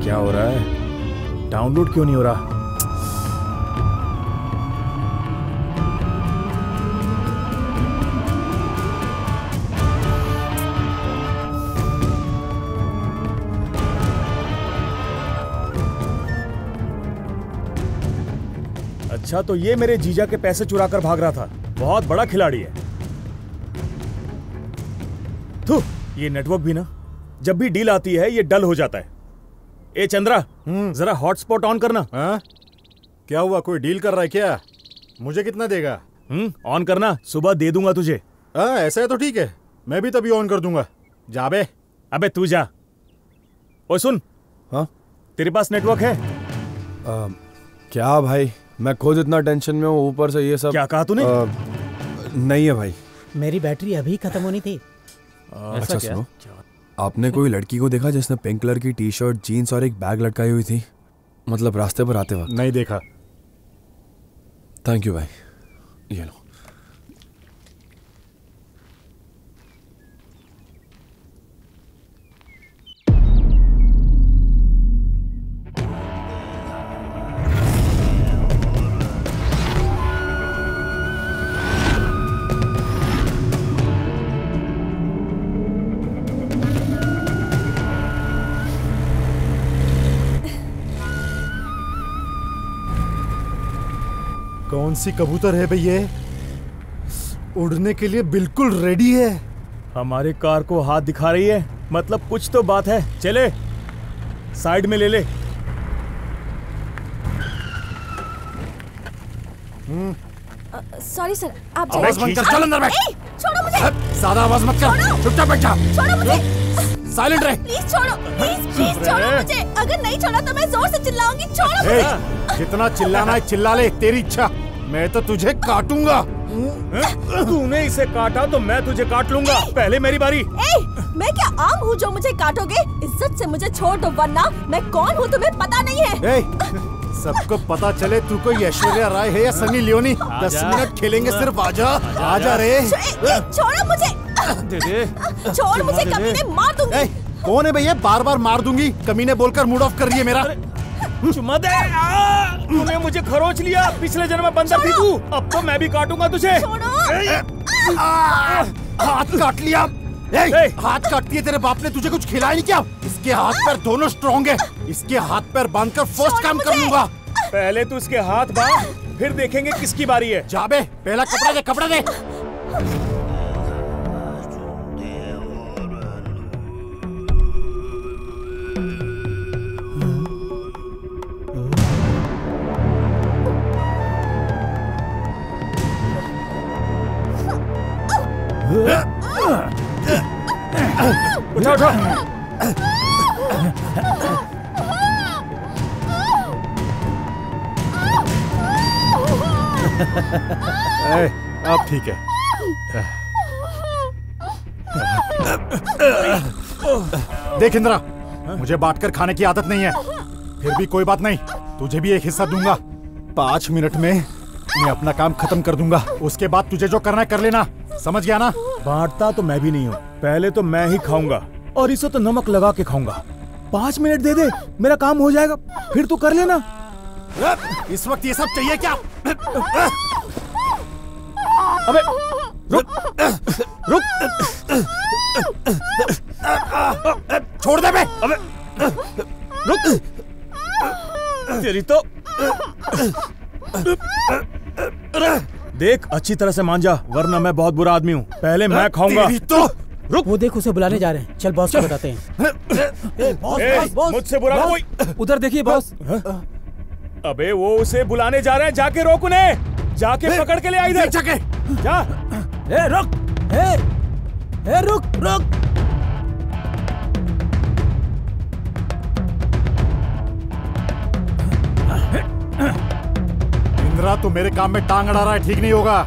क्या हो रहा है? डाउनलोड क्यों नहीं हो रहा? अच्छा, तो ये मेरे जीजा के पैसे चुरा कर भाग रहा था। बहुत बड़ा खिलाड़ी है। थू, ये नेटवर्क भी ना, जब भी डील आती है ये डल हो जाता है। ए चंद्रा, जरा हॉटस्पॉट ऑन करना। हाँ? क्या हुआ, कोई डील कर रहा है क्या? मुझे कितना देगा? ऑन करना, सुबह दे दूंगा तुझे। हाँ ऐसा है तो ठीक है, मैं भी तभी ऑन कर दूंगा। जा बे। अबे तू जा। ओ सुन। हाँ? तेरे पास नेटवर्क है? क्या भाई, मैं खुद इतना टेंशन में हूँ, ऊपर से ये सब। क्या कहा तूने? नहीं है भाई, मेरी बैटरी अभी खत्म होनी थी। अच्छा सुनो, आपने कोई लड़की को देखा जिसने पिंक कलर की टी शर्ट, जीन्स और एक बैग लटकाई हुई थी, मतलब रास्ते पर आते वक्त? नहीं देखा। थैंक यू भाई, ये लो। कौन सी कबूतर है भैया? उड़ने के लिए बिल्कुल रेडी है। हमारे कार को हाथ दिखा रही है, मतलब कुछ तो बात है। चले, साइड में ले ले। सॉरी सर, आप आवाज बंद कर, चल अंदर बैठ। छोड़ो मुझे। ज्यादा आवाज मत कर, चुपचाप बैठ जा। छोड़ो मुझे, साइलेंट रह। प्लीज छोड़ो, प्लीज छोड़ो मुझे। अगर नहीं छोड़ा तो मैं जोर से चिल्लाऊंगी। छोड़ो मुझे। जितना चिल्लाना है चिल्ला ले, तेरी इच्छा। मैं तो तुझे काटूंगा। तूने इसे काटा तो मैं तुझे काट लूंगा। पहले मेरी बारी। मैं क्या आम हूँ जो मुझे काटोगे? इज्जत से मुझे छोड़ दो वरना मैं कौन हूँ तुम्हें पता नहीं है। सबको पता चले तू कोई ऐश्वर्या राय है या सनी लियोनी। 10 मिनट खेलेंगे सिर्फ। आजा आजा रे। छोड़ो मुझे। छोड़ मुझे, कमीने मार दूंगी। कौन है भैया? बार बार मार दूंगी कमीने बोलकर मूड ऑफ कर रही है मेरा। चुम्मा दे। तूने मुझे खरोच लिया। पिछले जन्म में बंदर थी तू, अब तो मैं भी काटूंगा तुझे। हाथ काट लिया। हाथ काटती है तेरे बाप ने तुझे कुछ खिलाया नहीं क्या? इसके हाथ पैर दोनों स्ट्रॉन्ग है। इसके हाथ पैर बांधकर फर्स्ट काम कर लूंगा। पहले तू इसके हाथ बांध, फिर देखेंगे किसकी बारी है। जाबे, पहला कपड़ा दे, कपड़ा दे। उठा उठा। अब ठीक है। देख इंदिरा, मुझे बांटकर खाने की आदत नहीं है। फिर भी कोई बात नहीं, तुझे भी एक हिस्सा दूंगा। 5 मिनट में मैं अपना काम खत्म कर दूंगा। उसके बाद तुझे जो करना है कर लेना, समझ गया ना? बांटता तो मैं भी नहीं हूँ। पहले तो मैं ही खाऊंगा और इसे तो नमक लगा के खाऊंगा। 5 मिनट दे दे, मेरा काम हो जाएगा, फिर तू कर लेना। इस वक्त ये सब चाहिए क्या? अबे रुक रुक। छोड़ दे बे। अबे रुक। तेरी तो देख, अच्छी तरह से मान जा वरना मैं बहुत बुरा आदमी हूँ। पहले मैं खाऊंगा। तो रुक, वो देख उसे बुलाने जा रहे हैं। चल बॉस को बताते हैं। बॉस, मुझसे बुरा कोई। उधर देखिए बॉस। अबे वो उसे बुलाने जा रहे हैं, जाके रोक उन्हें। जाके पकड़ के ले आ इधर। जाके जा। रुक, रुक रुक। इंदिरा, तू मेरे काम में टांग अड़ा रहा है, ठीक नहीं होगा।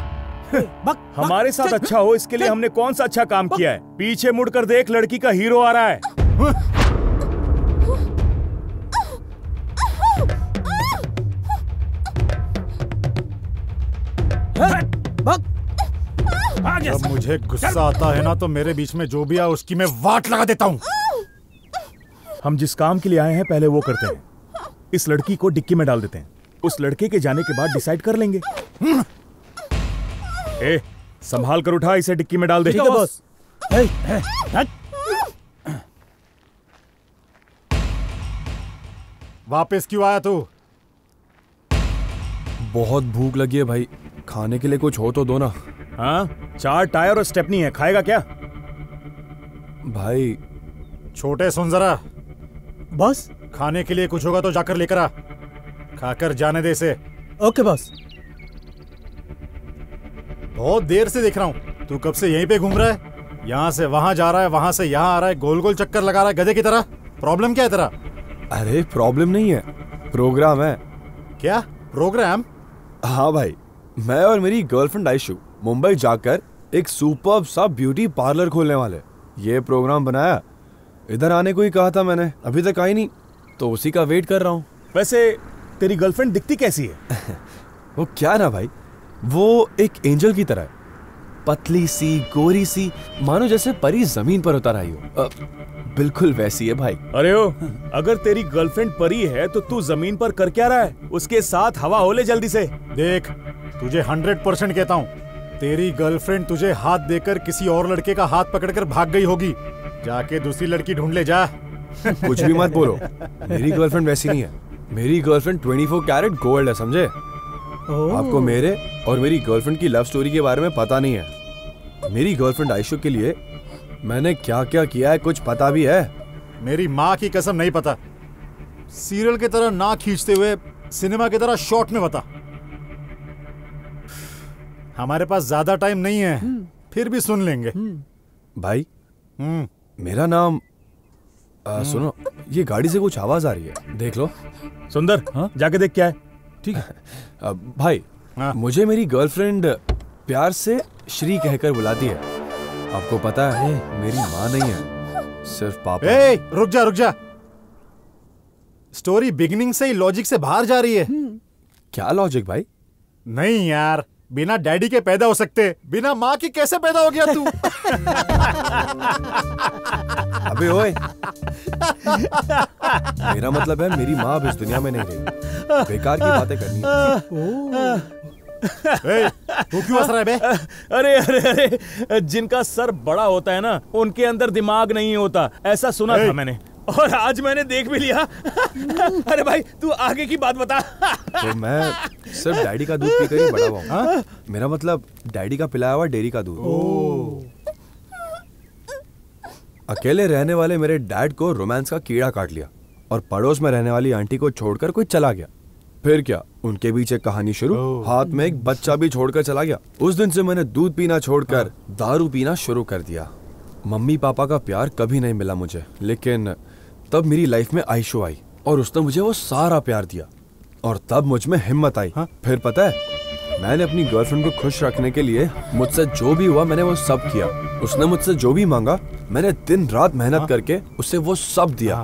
हमारे साथ अच्छा हो इसके लिए हमने कौन सा अच्छा काम किया है? पीछे मुड़कर देख, लड़की का हीरो आ रहा है। जब मुझे गुस्सा आता है ना तो मेरे बीच में जो भी है उसकी मैं वाट लगा देता हूँ। हम जिस काम के लिए आए हैं पहले वो करते हैं। इस लड़की को डिक्की में डाल देते हैं। उस लड़के के जाने के बाद डिसाइड कर लेंगे। ए, संभाल कर उठा, इसे डिक्की में डाल दे। ठीक है बॉस। वापस क्यों आया तू? बहुत भूख लगी है भाई, खाने के लिए कुछ हो तो दो ना। हाँ, 4 टायर और स्टेपनी है, खाएगा क्या? भाई छोटे सुन जरा। बॉस, खाने के लिए कुछ होगा तो जाकर लेकर आ, खाकर जाने दे इसे। Okay boss. बहुत देर से देख रहा हूँ, तू कब से यहीं पे घूम रहा है? यहाँ से वहां जा रहा है, वहां से यहाँ आ रहा है, गोल गोल चक्कर लगा रहा है गधे की तरह। प्रॉब्लम क्या है तेरा? अरे प्रॉब्लम नहीं है, प्रोग्राम है। क्या प्रोग्राम? हाँ भाई, मैं और मेरी गर्लफ्रेंड आयशु मुंबई जाकर एक सुपर्ब सा ब्यूटी पार्लर खोलने वाले। ये प्रोग्राम बनाया, इधर आने को ही कहा था मैंने, अभी तक आई नहीं, तो उसी का वेट कर रहा हूँ। वैसे तेरी गर्लफ्रेंड दिखती कैसी है? वो क्या ना भाई, वो एक एंजल की तरह है, पतली सी गोरी सी, मानो जैसे परी जमीन पर उतर आई हो। बिल्कुल वैसी है भाई। अरे ओ, अगर तेरी गर्लफ्रेंड परी है तो तू जमीन पर कर क्या रहा है? उसके साथ हवा हो ले जल्दी से। देख, तुझे 100% कहता हूँ, तेरी गर्लफ्रेंड तुझे हाथ देकर किसी और लड़के का हाथ पकड़कर भाग गई होगी। जाके दूसरी लड़की ढूंढ ले जा। कुछ भी मत बोलो, मेरी गर्लफ्रेंड वैसी नहीं है। मेरी गर्लफ्रेंड 24 कैरेट गोल्ड है, समझे? आपको मेरे और मेरी गर्लफ्रेंड की लव स्टोरी के बारे में पता नहीं है। मेरी गर्लफ्रेंड आयशु के लिए मैंने क्या क्या किया है कुछ पता भी है? मेरी माँ की कसम नहीं पता। सीरियल की तरह ना खींचते हुए सिनेमा की तरह शॉर्ट में बता। हमारे पास ज्यादा टाइम नहीं है, फिर भी सुन लेंगे। भाई मेरा नाम सुनो, ये गाड़ी से कुछ आवाज आ रही है, देख लो। सुंदर, जाके देख क्या है। ठीक है भाई, मुझे मेरी गर्लफ्रेंड प्यार से श्री कहकर बुलाती है। आपको पता है मेरी माँ नहीं है, सिर्फ पापा। रुक जा। स्टोरी बिगिनिंग से ही लॉजिक से बाहर जा रही है। क्या लॉजिक भाई? नहीं यार, बिना डैडी के पैदा हो सकते, बिना माँ की कैसे पैदा हो गया तू? अबे ओए, मेरा मतलब है मेरी माँ अब इस दुनिया में नहीं रही। बेकार की बातें करनी है। तू क्यों हंस रहा है बे? अरे जिनका सर बड़ा होता है ना, उनके अंदर दिमाग नहीं होता, ऐसा सुना था मैंने, और आज मैंने देख भी लिया। अरे भाई तू आगे की बात बता। तो मैं सिर्फ डैडी का दूध पीकर ही बड़ा हुआ हूँ। मेरा मतलब डैडी का पिलाया हुआ डेयरी का दूध। अकेले रहने वाले मेरे डैड को रोमांस का कीड़ा काट लिया और पड़ोस में रहने वाली आंटी को छोड़कर कोई चला गया। फिर क्या, उनके बीच एक कहानी शुरू, हाथ में एक बच्चा भी छोड़कर चला गया। उस दिन से मैंने दूध पीना छोड़कर दारू पीना शुरू कर दिया। मम्मी पापा का प्यार कभी नहीं मिला मुझे, लेकिन तब मेरी लाइफ में आयशु आई और उसने मुझे वो सारा प्यार दिया और तब मुझ में हिम्मत आई। फिर पता है, मैंने अपनी गर्लफ्रेंड को खुश रखने के लिए मुझसे जो भी हुआ मैंने वो सब किया। उसने मुझसे जो भी मांगा मैंने दिन रात मेहनत करके उसे वो सब दिया।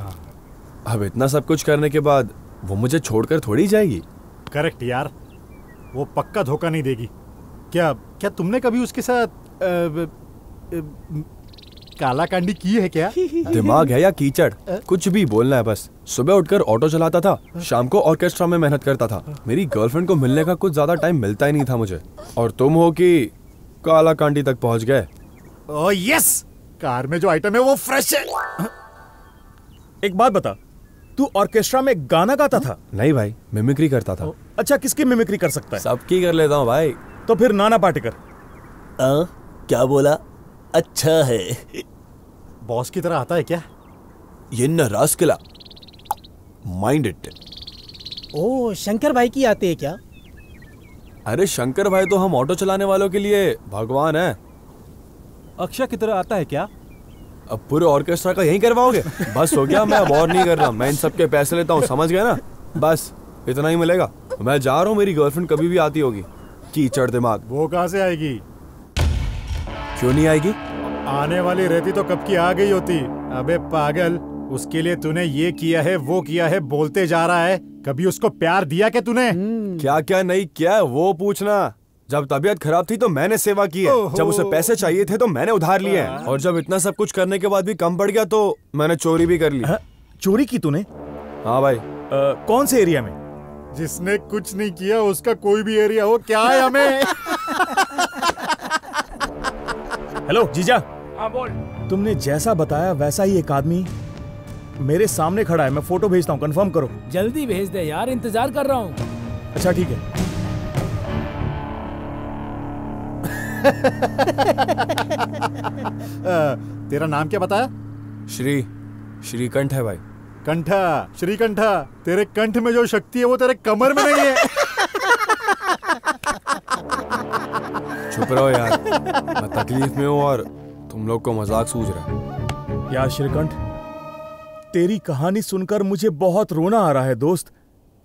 अब इतना सब कुछ करने के बाद वो मुझे छोड़कर थोड़ी जाएगी। करेक्ट यार, वो पक्का धोखा नहीं देगी। क्या तुमने कभी उसके साथ काला कांडी की है क्या? दिमाग है या कीचड़, कुछ भी बोलना है बस। सुबह उठकर ऑटो चलाता था, शाम को ऑर्केस्ट्रा में मेहनत करता था। मेरी गर्लफ्रेंड को मिलने का कुछ ज्यादा टाइम मिलता ही नहीं था मुझे, और तुम हो कि काला कांडी तक पहुंच गए। ओह यस, कार में जो आइटम है वो फ्रेश है। एक बात बता, तू ऑर्केस्ट्रा में गाना गाता था? नहीं भाई, मिमिक्री करता था। अच्छा, किसकी मिमिक्री कर सकता है? सबकी कर लेता हूँ भाई। तो फिर नाना पाटेकर। क्या बोला? अच्छा है। बॉस की तरह आता है क्या? ये न रास्कला, माइंड इट। ओ, शंकर भाई की आते है क्या? अरे शंकर भाई तो हम ऑटो चलाने वालों के लिए भगवान है। अक्षय की तरह आता है क्या? अब पूरे ऑर्केस्ट्रा का यही करवाओगे? बस हो गया, मैं अब और नहीं कर रहा। मैं इन सब के पैसे लेता हूँ, समझ गया ना? बस इतना ही मिलेगा। मैं जा रहा हूँ, मेरी गर्लफ्रेंड कभी भी आती होगी। कीचड़ दिमाग। वो कहाँ से आएगी? क्यों नहीं आएगी? आने वाली रहती तो कब की आ गई होती। अबे पागल, उसके लिए तूने ये किया है वो किया है बोलते जा रहा है। कभी उसको प्यार दिया क्या तूने? क्या क्या नहीं किया वो पूछना। जब तबीयत खराब थी तो मैंने सेवा की है, जब उसे पैसे चाहिए थे तो मैंने उधार लिए हैं, और जब इतना सब कुछ करने के बाद भी कम पड़ गया तो मैंने चोरी भी कर ली। चोरी की तूने? हाँ भाई। कौन से एरिया में? जिसने कुछ नहीं किया उसका कोई भी एरिया हो, क्या है हमें? हेलो जीजा। हाँ बोल। तुमने जैसा बताया वैसा ही एक आदमी मेरे सामने खड़ा है। मैं फोटो भेजता हूँ, कंफर्म करो। जल्दी भेज दे यार, इंतजार कर रहा हूँ। अच्छा ठीक है। तेरा नाम क्या बताया? श्रीकंठ है भाई। कंठा, श्रीकंठा, तेरे कंठ में जो शक्ति है वो तेरे कमर में नहीं है। चुप रहो यार, मैं तकलीफ में हूँ और तुम लोग को मजाक सूझ रहा है। यार श्रीकंठ, तेरी कहानी सुनकर मुझे बहुत रोना आ रहा है दोस्त।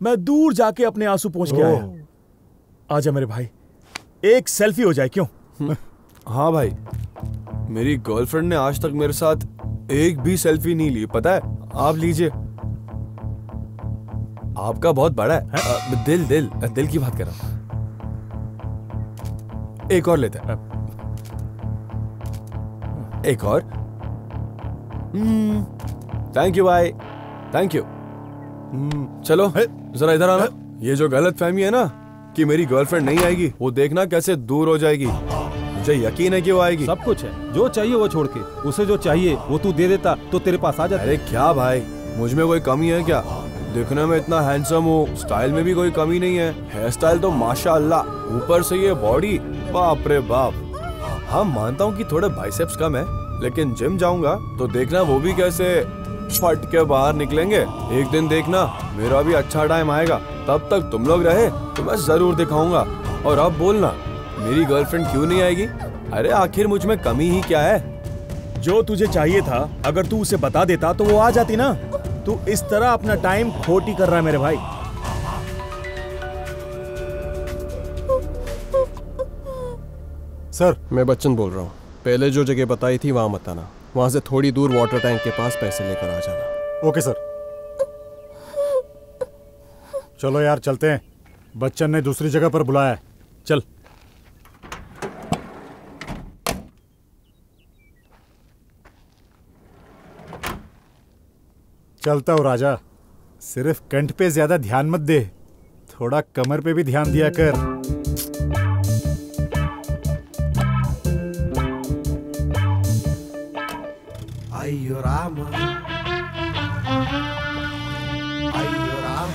मैं दूर जाके अपने आंसू पोंछ के आया। आजा मेरे भाई, एक सेल्फी हो जाए, क्यों? हाँ भाई, मेरी गर्लफ्रेंड ने आज तक मेरे साथ एक भी सेल्फी नहीं ली, पता है? आप लीजिए। आपका बहुत बड़ा है। दिल की बात कर रहा हूं। एक और लेते हैं। एक और। थैंक यू भाई, थैंक यू। चलो जरा इधर आना। ये जो गलतफहमी है ना कि मेरी गर्लफ्रेंड नहीं आएगी, वो देखना कैसे दूर हो जाएगी। मुझे यकीन है कि वो आएगी। सब कुछ है, जो चाहिए वो छोड़ के उसे जो चाहिए वो तू दे देता तो तेरे पास आ जाता। अरे क्या भाई, मुझ में कोई कमी है क्या? दिखने में इतना हैंडसम हूँ, स्टाइल में भी कोई कमी नहीं है। हेयर स्टाइल तो माशाअल्लाह, ऊपर से ये बॉडी, बाप रे बाप। हाँ मानता हूँ कि थोड़े बाइसेप्स कम है, लेकिन जिम जाऊंगा तो देखना वो भी कैसे फट के बाहर निकलेंगे। एक दिन देखना, मेरा भी अच्छा टाइम आएगा। तब तक तुम लोग रहे तो मैं जरूर दिखाऊंगा। और अब बोलना, मेरी गर्लफ्रेंड क्यों नहीं आएगी? अरे आखिर मुझ में कमी ही क्या है? जो तुझे चाहिए था अगर तू उसे बता देता तो वो आ जाती ना। तू इस तरह अपना टाइम खोटी कर रहा है मेरे भाई। सर, मैं बच्चन बोल रहा हूँ। पहले जो जगह बताई थी वहां मत आना, वहां से थोड़ी दूर वाटर टैंक के पास पैसे लेकर आ जाना। Okay sir. चलो यार चलते हैं, बच्चन ने दूसरी जगह पर बुलाया है। चल। चलता हूँ राजा, सिर्फ कंठ पे ज्यादा ध्यान मत दे, थोड़ा कमर पे भी ध्यान दिया कर। अय्यो राम, अय्यो राम।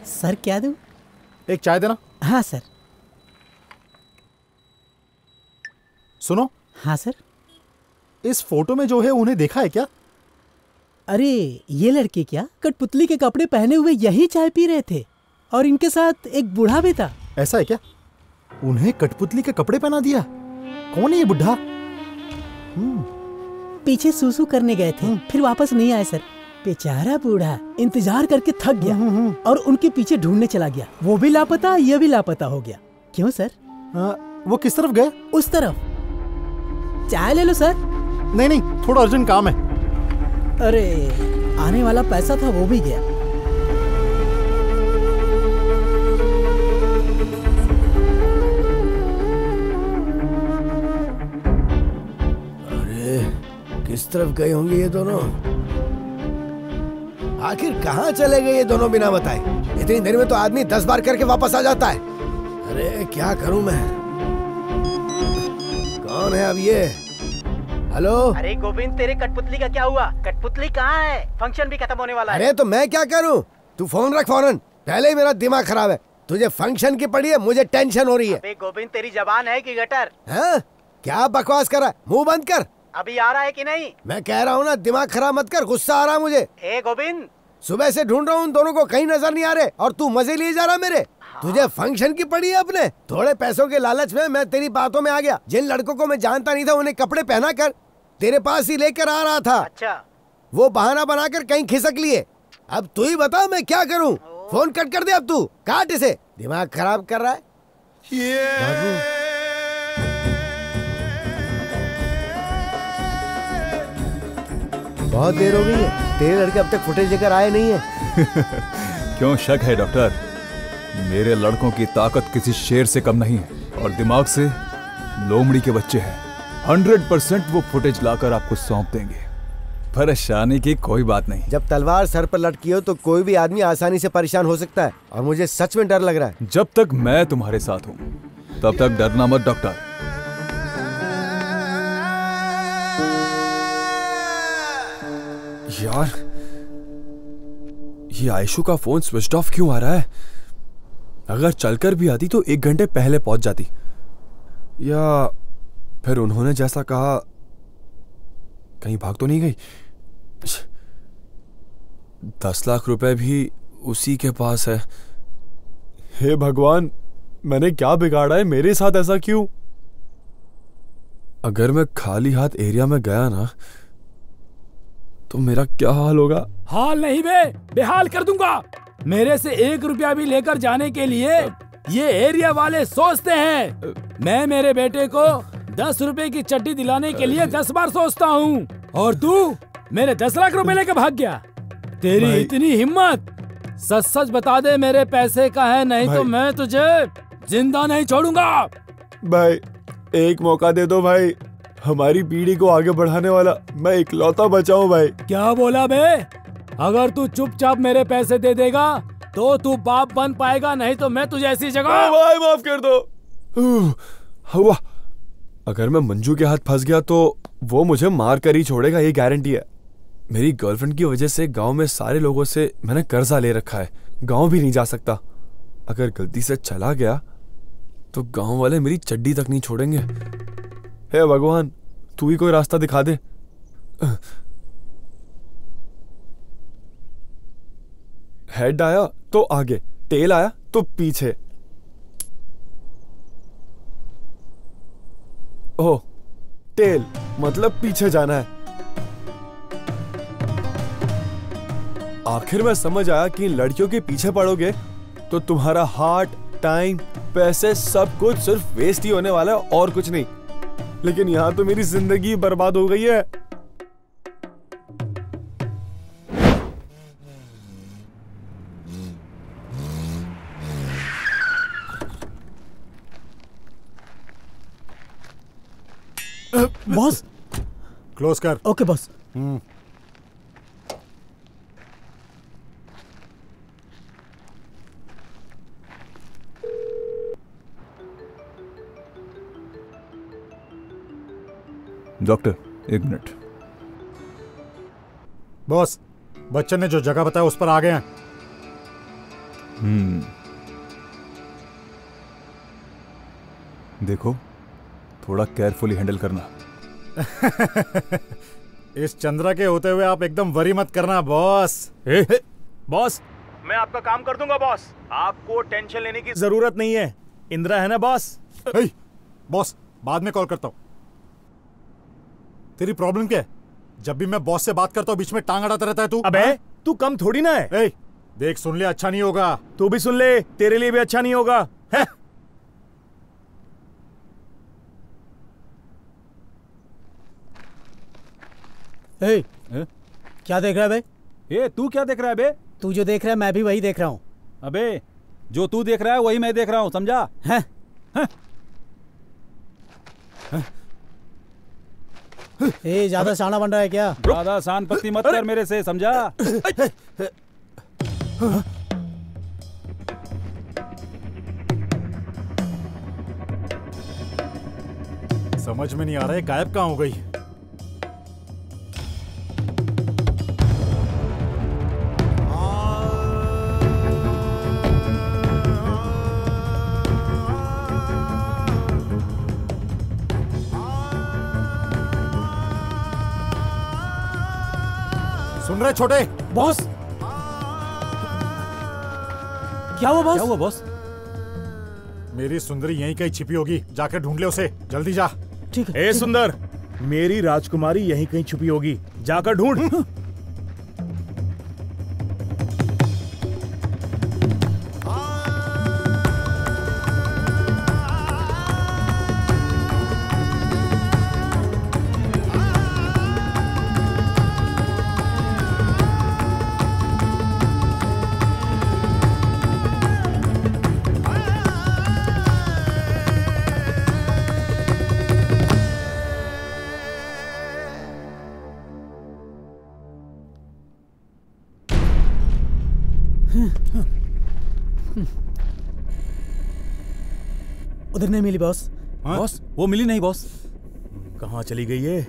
सर क्या दूं? एक चाय देना। हाँ सर। सुनो। हाँ सर। इस फोटो में जो है उन्हें देखा है क्या? अरे ये लड़के क्या कठपुतली के कपड़े पहने हुए यही चाय पी रहे थे और इनके साथ एक बूढ़ा भी था। ऐसा है क्या? उन्हें कठपुतली के कपड़े पहना दिया? कौन है ये बुढ़ा? पीछे सूसू करने गए थे, फिर वापस नहीं आए सर। बेचारा बूढ़ा इंतजार करके थक गया और उनके पीछे ढूंढने चला गया। वो भी लापता, ये भी लापता हो गया। क्यों सर? वो किस तरफ गए? उस तरफ। चाय ले लो सर। नहीं नहीं, थोड़ा अर्जेंट काम है। अरे आने वाला पैसा था वो भी गया। अरे किस तरफ गए होंगे ये दोनों? आखिर कहाँ चले गए ये दोनों बिना बताए? इतनी देर में तो आदमी 10 बार करके वापस आ जाता है। अरे क्या करूं मैं? कौन है अब ये? हेलो। अरे गोविंद, तेरे कठपुतली का क्या हुआ? कठपुतली कहाँ है? फंक्शन भी खत्म होने वाला है। अरे तो मैं क्या करूं? तू फोन रख फौरन। पहले ही मेरा दिमाग खराब है। तुझे फंक्शन की पड़ी है, मुझे टेंशन हो रही है। अबे गोविंद, तेरी जबान है कि गटर? हाँ? क्या बकवास कर रहा है? मुंह बंद कर। अभी आ रहा है कि नहीं? मैं कह रहा हूँ ना, दिमाग खराब मत कर, गुस्सा आ रहा है मुझे। ए गोविंद, सुबह से ढूंढ रहा हूँ, उन दोनों को कहीं नजर नहीं आ रहे और तू मजे लिए जा रहा मेरे। तुझे फंक्शन की पड़ी है अपने। थोड़े पैसों के लालच में मैं तेरी बातों में आ गया। जिन लड़कों को मैं जानता नहीं था उन्हें कपड़े पहना कर तेरे पास ही लेकर आ रहा था। अच्छा। वो बहाना बनाकर कहीं खिसक लिए। अब तू ही बता मैं क्या करूं? फोन कट कर दे अब, तू काट इसे। दिमाग खराब कर रहा है। बहुत देर हो गई है, तेरे लड़के अब तक फुटेज लेकर आए नहीं है। क्यों शक है डॉक्टर? मेरे लड़कों की ताकत किसी शेर से कम नहीं है और दिमाग से लोमड़ी के बच्चे हैं। 100% वो फुटेज लाकर आपको सौंप देंगे। परेशानी की कोई बात नहीं। जब तलवार सर पर लटकी हो तो कोई भी आदमी आसानी से परेशान हो सकता है और मुझे सच में डर लग रहा है। जब तक मैं तुम्हारे साथ हूँ तब तक डरना मत डॉक्टर। यार, ये आयशु का फोन स्विच ऑफ क्यों आ रहा है? अगर चलकर भी आती तो 1 घंटे पहले पहुंच जाती, या फिर उन्होंने जैसा कहा कहीं भाग तो नहीं गई? 10 लाख रुपए भी उसी के पास है। हे भगवान, मैंने क्या बिगाड़ा है? मेरे साथ ऐसा क्यों? अगर मैं खाली हाथ एरिया में गया ना तो मेरा क्या हाल होगा? हाल नहीं बे, बेहाल कर दूंगा। मेरे से 1 रुपया भी लेकर जाने के लिए ये एरिया वाले सोचते हैं। मैं मेरे बेटे को 10 रुपए की चड्डी दिलाने के लिए 10 बार सोचता हूँ और तू मेरे 10 लाख रुपए लेकर भाग गया। तेरी इतनी हिम्मत! सच सच बता दे मेरे पैसे का है, नहीं तो मैं तुझे जिंदा नहीं छोड़ूंगा। भाई एक मौका दे दो भाई, हमारी पीढ़ी को आगे बढ़ाने वाला मैं इकलौता बचा हूं भाई। क्या बोला बे? अगर तू चुपचाप मेरे पैसे दे देगा तो तू बाप बन पाएगा, नहीं तो मैं तुझे ऐसी जगह। भाई माफ कर दो। हुआ अगर मैं मंजू के हाथ फंस गया तो वो मुझे मार कर ही छोड़ेगा, ये गारंटी है। मेरी गर्लफ्रेंड की वजह से गांव में सारे लोगों से मैंने कर्जा ले रखा है, गांव भी नहीं जा सकता। अगर गलती से चला गया तो गांव वाले मेरी चड्डी तक नहीं छोड़ेंगे। हे भगवान, तू ही कोई रास्ता दिखा दे। हेड आया तो आगे, टेल आया तो पीछे। ओह, टेल मतलब पीछे जाना है। आखिर में समझ आया कि लड़कियों के पीछे पड़ोगे तो तुम्हारा हार्ट, टाइम, पैसे सब कुछ सिर्फ वेस्ट ही होने वाला है और कुछ नहीं। लेकिन यहां तो मेरी जिंदगी बर्बाद हो गई है। बॉस क्लोज कर। Okay boss. डॉक्टर, एक मिनट। बॉस, बच्चन ने जो जगह बताया उस पर आ गए हैं। देखो, थोड़ा केयरफुली हैंडल करना। इस चंद्रा के होते हुए आप एकदम वरी मत करना बॉस। बॉस, मैं आपका काम कर दूंगा बॉस, आपको टेंशन लेने की जरूरत नहीं है। इंदिरा है ना बॉस? बॉस, बाद में कॉल करता हूं। तेरी प्रॉब्लम क्या है? जब भी मैं बॉस से बात करता हूं बीच में टांग अड़ाता रहता है तू। अबे तू कम थोड़ी ना है। देख, सुन ले, अच्छा नहीं होगा। तू भी सुन ले, तेरे लिए भी अच्छा नहीं होगा। है? क्या देख रहा है बे? ए, तू क्या देख रहा है बे? तू जो देख रहा है मैं भी वही देख रहा हूँ। अबे जो तू देख रहा है वही मैं देख रहा हूँ, समझा? ए, ज्यादा शाना बन रहा है क्या? ज्यादा शान पत्ती मत कर मेरे से, समझा? समझ में नहीं आ रहा है गायब कहाँ हो गई। सुन रहे छोटे? बॉस, क्या हुआ बॉस? क्या हुआ बॉस? मेरी सुंदरी यहीं कहीं छिपी होगी, जाकर ढूंढ ले उसे, जल्दी जा। ठीक है। ए सुंदर, मेरी राजकुमारी यहीं कहीं छुपी होगी, जाकर ढूंढ। उधर नहीं मिली बॉस। बॉस, वो मिली नहीं बॉस। कहाँ चली गई है?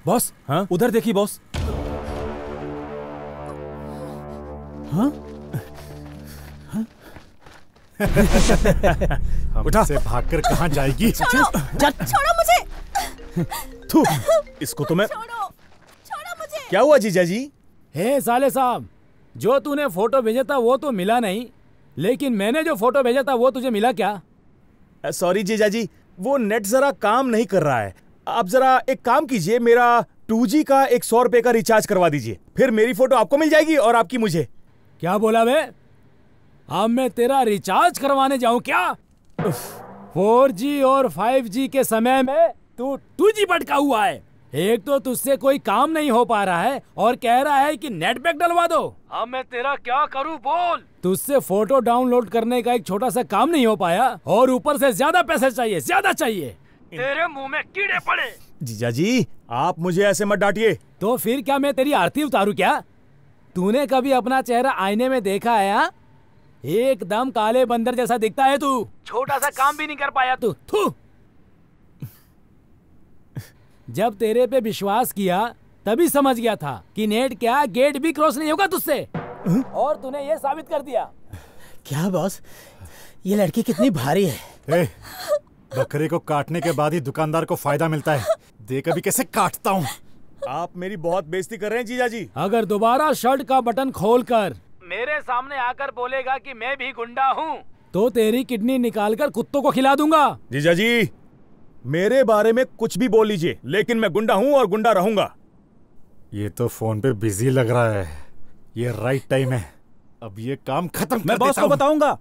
बॉस, हाँ? उधर देखी बॉस। हाँ? हमसे भागकर कहाँ जाएगी? छोड़ो मुझे। थू, इसको तो मैं। छोड़ो मुझे। क्या हुआ जीजा जी? हे साले साहब, जो तूने फोटो भेजा था वो तो मिला नहीं, लेकिन मैंने जो फोटो भेजा था वो तुझे मिला क्या? सॉरी जीजा जी, वो नेट जरा काम नहीं कर रहा है। आप जरा एक काम कीजिए, मेरा 2G का 100 रुपए का रिचार्ज करवा दीजिए, फिर मेरी फोटो आपको मिल जाएगी और आपकी मुझे। क्या बोला बे? अब मैं तेरा रिचार्ज करवाने जाऊं क्या? 4G और 5G के समय में तू 2G भटका हुआ है। एक तो तुझसे कोई काम नहीं हो पा रहा है और कह रहा है कि नेट पैक डलवा दो। अब मैं तेरा क्या करूं बोल। तुझसे फोटो डाउनलोड करने का एक छोटा सा काम नहीं हो पाया और ऊपर से ज्यादा पैसे चाहिए, ज्यादा चाहिए। तेरे मुंह में कीड़े पड़े। जीजा जी आप मुझे ऐसे मत डांटिए। तो फिर क्या मैं तेरी आरती उतारूं क्या? तूने कभी अपना चेहरा आईने में देखा है? हा? एकदम काले बंदर जैसा दिखता है तू। छोटा सा काम भी नहीं कर पाया तू। थू। जब तेरे पे विश्वास किया तभी समझ गया था कि नेट क्या गेट भी क्रॉस नहीं होगा तुझसे। और तूने ये साबित कर दिया। क्या बॉस, ये लड़की कितनी भारी है। बकरे को काटने के बाद ही दुकानदार को फायदा मिलता है। देख अभी कैसे काटता हूँ। आप मेरी बहुत बेइज्जती कर रहे हैं जीजा जी। अगर दोबारा शर्ट का बटन खोलकर मेरे सामने आकर बोलेगा कि मैं भी गुंडा हूँ तो तेरी किडनी निकालकर कुत्तों को खिला दूंगा। जीजा जी मेरे बारे में कुछ भी बोल लीजिए, लेकिन मैं गुंडा हूँ और गुंडा रहूंगा। ये तो फोन पे बिजी लग रहा है। ये राइट टाइम है। अब ये काम खत्म मैं बॉस को बताऊंगा।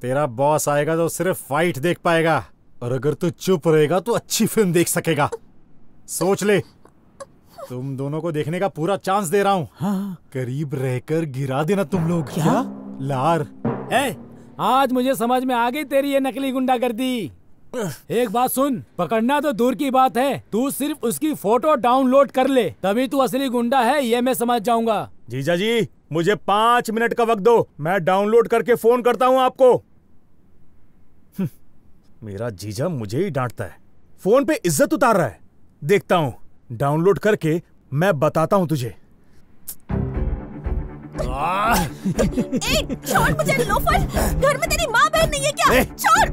तेरा बॉस आएगा तो सिर्फ फाइट देख पाएगा और अगर तू चुप रहेगा तो अच्छी फिल्म देख सकेगा। सोच ले, तुम दोनों को देखने का पूरा चांस दे रहा हूँ। हाँ। करीब रहकर गिरा देना तुम लोग। क्या लार। आज मुझे समझ में आ गई तेरी ये नकली गुंडागर्दी। एक बात सुन, पकड़ना तो दूर की बात है, तू सिर्फ उसकी फोटो डाउनलोड कर ले तभी तू असली गुंडा है, ये मैं समझ जाऊंगा। जीजा जी मुझे 5 मिनट का वक्त दो, मैं डाउनलोड करके फोन करता हूँ आपको। मेरा जीजा मुझे ही डांटता है, फोन पे इज्जत उतार रहा है। देखता हूँ डाउनलोड करके मैं बताता हूँ तुझे। छोड़ मुझे लोफर, घर में तेरी माँ बहन नहीं है क्या? छोड़।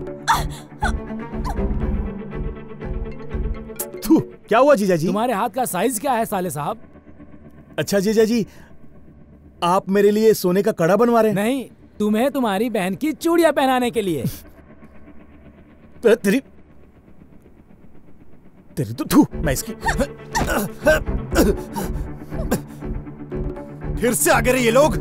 क्या हुआ जीजा जी? तुम्हारे हाथ का साइज क्या है साले साहब? अच्छा जीजा जी आप मेरे लिए सोने का कड़ा बनवा रहे हैं? नहीं, तुम्हें तुम्हारी बहन की चूड़ियां पहनाने के लिए। तेरी तो थू मैं इसकी। फिर से आ गए ये लोग।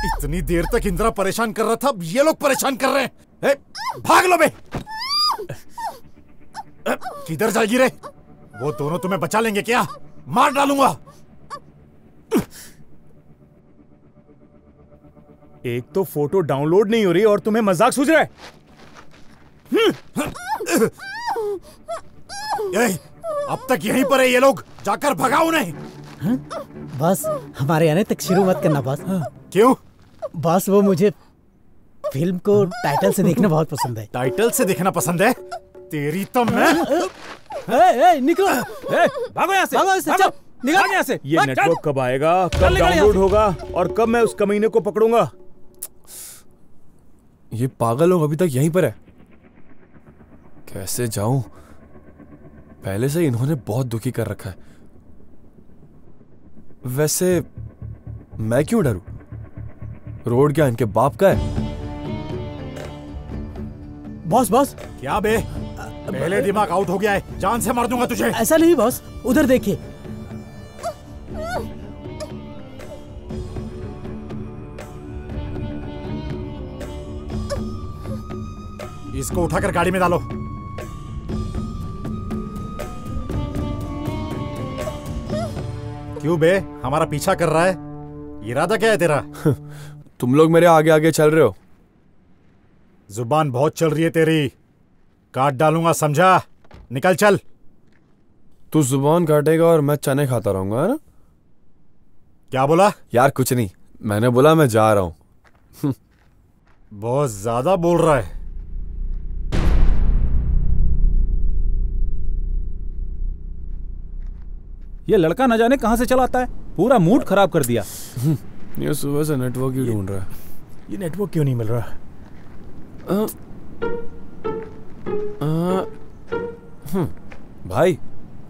इतनी देर तक इंदिरा परेशान कर रहा था, अब ये लोग परेशान कर रहे हैं। भाग लो बे। किधर जाएगी रे? वो दोनों तुम्हें बचा लेंगे क्या? मार डालूंगा। एक तो फोटो डाउनलोड नहीं हो रही और तुम्हें मजाक सूझ रहा है। अब तक यहीं पर है ये लोग, जाकर भगाओ उन्हें। बस हमारे आने तक शुरू मत करना बस। क्यों? बस वो मुझे फिल्म को टाइटल से देखना बहुत पसंद है। टाइटल से देखना पसंद है? तेरी तो मैं। निकलो। भागो यहाँ से। भागो चल निकल यहाँ से। ये नेटवर्क कब आएगा, कब डाउनलोड होगा और कब मैं उस कमीने को पकड़ूंगा? ये पागल लोग अभी तक यहीं पर है। कैसे जाऊं? पहले से इन्होंने बहुत दुखी कर रखा है। वैसे मैं क्यों डरूं? रोड क्या इनके बाप का है? Boss boss. क्या बे? पहले दिमाग आउट हो गया है, जान से मार दूंगा तुझे। ऐसा नहीं बॉस, उधर देखिए। इसको उठाकर गाड़ी में डालो। क्यों बे, हमारा पीछा कर रहा है? इरादा क्या है तेरा? तुम लोग मेरे आगे आगे चल रहे हो। जुबान बहुत चल रही है तेरी, काट डालूंगा समझा? निकल चल। तू जुबान काटेगा और मैं चने खाता रहूंगा, है ना? क्या बोला? यार कुछ नहीं, मैंने बोला मैं जा रहा हूं। बहुत ज्यादा बोल रहा है। ये लड़का न जाने कहां से चला आता है, पूरा मूड खराब कर दिया। ये सुबह से नेटवर्क ही ढूंढ रहा है। ये नेटवर्क क्यों नहीं मिल रहा? भाई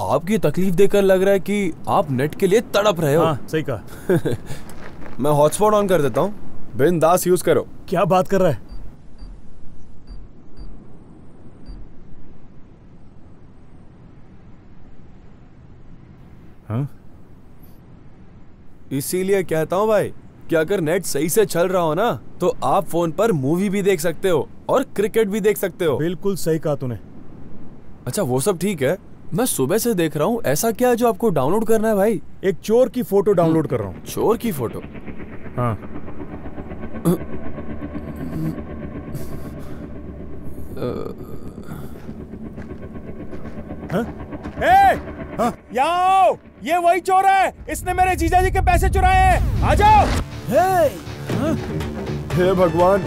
आपकी तकलीफ देखकर लग रहा है कि आप नेट के लिए तड़प रहे हो। हाँ, सही कहा। मैं हॉटस्पॉट ऑन कर देता हूँ, बिंदास यूज करो। क्या बात कर रहा है? हाँ? इसीलिए कहता हूँ भाई, कि अगर नेट सही से चल रहा हो ना तो आप फोन पर मूवी भी देख सकते हो और क्रिकेट भी देख सकते हो। बिल्कुल सही कहा तूने। अच्छा वो सब ठीक है, मैं सुबह से देख रहा हूँ, ऐसा क्या है जो आपको डाउनलोड करना है भाई? एक चोर की फोटो डाउनलोड कर रहा हूँ। चोर की फोटो? हाँ। याओ, ये वही चोर है, इसने मेरे जीजा जी के पैसे चुराए हैं, आ जाओ। हे भगवान,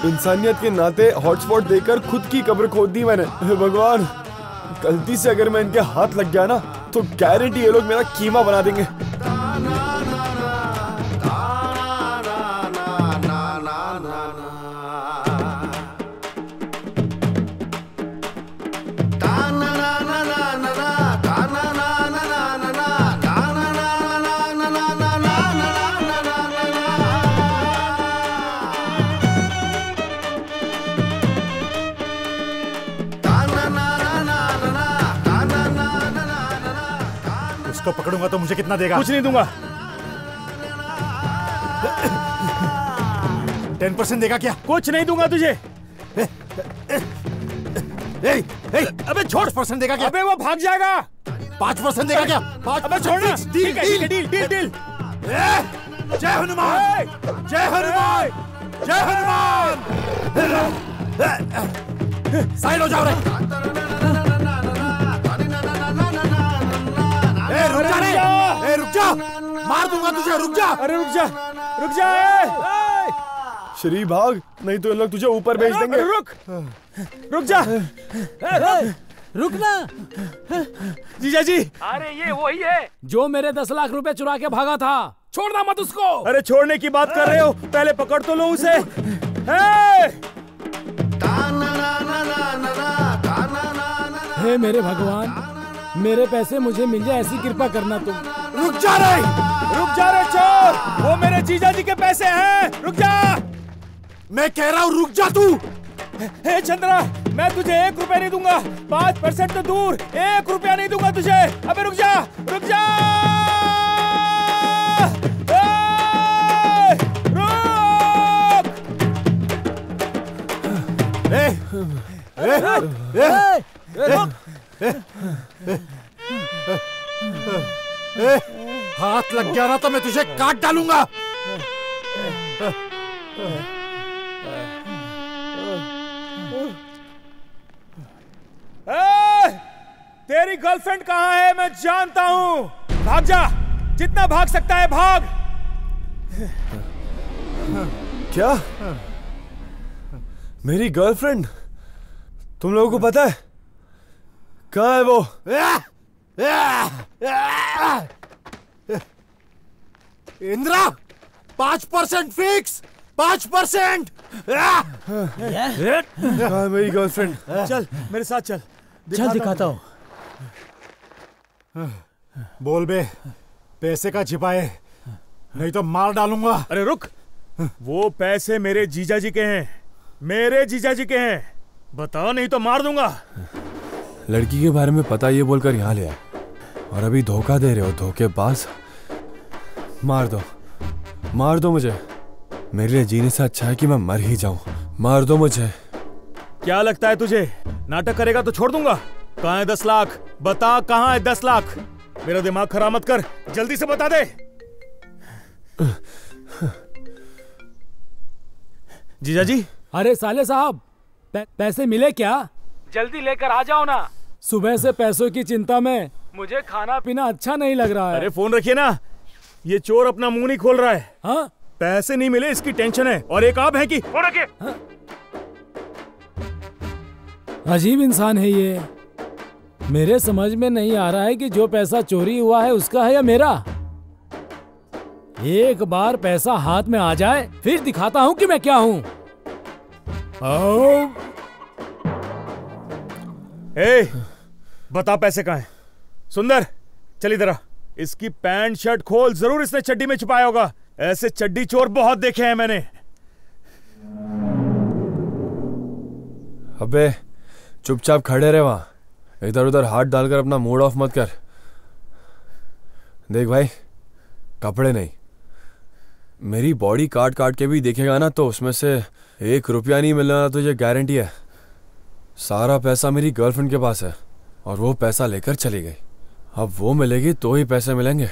इंसानियत के नाते हॉटस्पॉट देकर खुद की कब्र खोद दी मैंने। हे भगवान, गलती से अगर मैं इनके हाथ लग गया ना तो गारंटी ये लोग मेरा कीमा बना देंगे। उसको पकड़ूंगा तो मुझे कितना देगा? कुछ नहीं दूंगा। 10% देगा क्या? कुछ नहीं दूंगा तुझे। अबे छोड़, % देगा क्या? अबे वो भाग जाएगा। 5% देगा क्या? अबे छोड़ना। ठीक है, डील। जय हनुमान, जय हनुमान, जय हनुमान। साइड हो जाओ रे। रुक जा रे, रुक जा, मार दूंगा तुझे, रुक जा। अरे रुक जा। श्री भाग, नहीं तो ये लोग तुझे ऊपर भेज देंगे। रुक जा। रुक ना। जीजा जी। अरे ये वही है जो मेरे 10 लाख रुपए चुरा के भागा था, छोड़ना मत उसको। अरे छोड़ने की बात कर रहे हो, पहले पकड़ तो लो उसे। हे मेरे भगवान, मेरे पैसे मुझे मिल जाए ऐसी कृपा करना तुम। रुक जा रे चोर, वो मेरे जीजा जी के पैसे हैं, रुक जा। मैं कह रहा हूँ रुक जा तू। हे चंद्रा, मैं तुझे 1 रुपया नहीं दूंगा, 5% तो दूर, 1 रुपया नहीं दूंगा तुझे। अबे रुक जा। हाथ लग गया ना तो मैं तुझे काट डालूंगा। तेरी गर्लफ्रेंड कहाँ है मैं जानता हूँ, भाग जा, जितना भाग सकता है भाग। क्या? मेरी गर्लफ्रेंड? तुम लोगों को पता है कहाँ है वो? इंद्रा, 5% फिक्स, 5%। कहाँ है मेरी गर्लफ्रेंड? चल मेरे साथ चल, दिखाता हूँ। बोल बे, पैसे का छिपाए, नहीं तो मार डालूंगा। अरे रुक, वो पैसे मेरे जीजा जी के हैं, मेरे जीजा जी के हैं, बता नहीं तो मार दूंगा। लड़की के बारे में पता ये बोलकर यहाँ ले आए और अभी धोखा दे रहे हो, धोखेबाज। मार दो मुझे, मेरे लिए जीने से अच्छा है कि मैं मर ही जाऊं। मार दो मुझे। क्या लगता है तुझे, नाटक करेगा तो छोड़ दूंगा? कहाँ है 10 लाख? बता कहाँ है 10 लाख? मेरा दिमाग खराब मत कर, जल्दी से बता दे। जीजा जी। अरे साले साहब, पैसे मिले क्या? जल्दी लेकर आ जाओ ना। सुबह से पैसों की चिंता में मुझे खाना पीना अच्छा नहीं लग रहा है। अरे फोन रखिए ना, ये चोर अपना मुंह नहीं खोल रहा है। हाँ? पैसे नहीं मिले इसकी टेंशन है, और एक आप है कि फोन रखिए। हाँ? अजीब इंसान है ये, मेरे समझ में नहीं आ रहा है कि जो पैसा चोरी हुआ है उसका है या मेरा। एक बार पैसा हाथ में आ जाए फिर दिखाता हूं कि मैं क्या हूं। बता पैसे कहाँ हैं? सुंदर चल इधर आ, इसकी पैंट शर्ट खोल, जरूर इसने चड्डी में छुपाया होगा। ऐसे चड्डी चोर बहुत देखे हैं मैंने। अबे चुपचाप खड़े रहे वहां, इधर उधर हाथ डालकर अपना मूड ऑफ मत कर। देख भाई, कपड़े नहीं, मेरी बॉडी काट काट के भी देखेगा ना तो उसमें से 1 रुपया नहीं मिलना तुझे गारंटी है। सारा पैसा मेरी गर्लफ्रेंड के पास है और वो पैसा लेकर चली गई। अब वो मिलेगी तो ही पैसे मिलेंगे।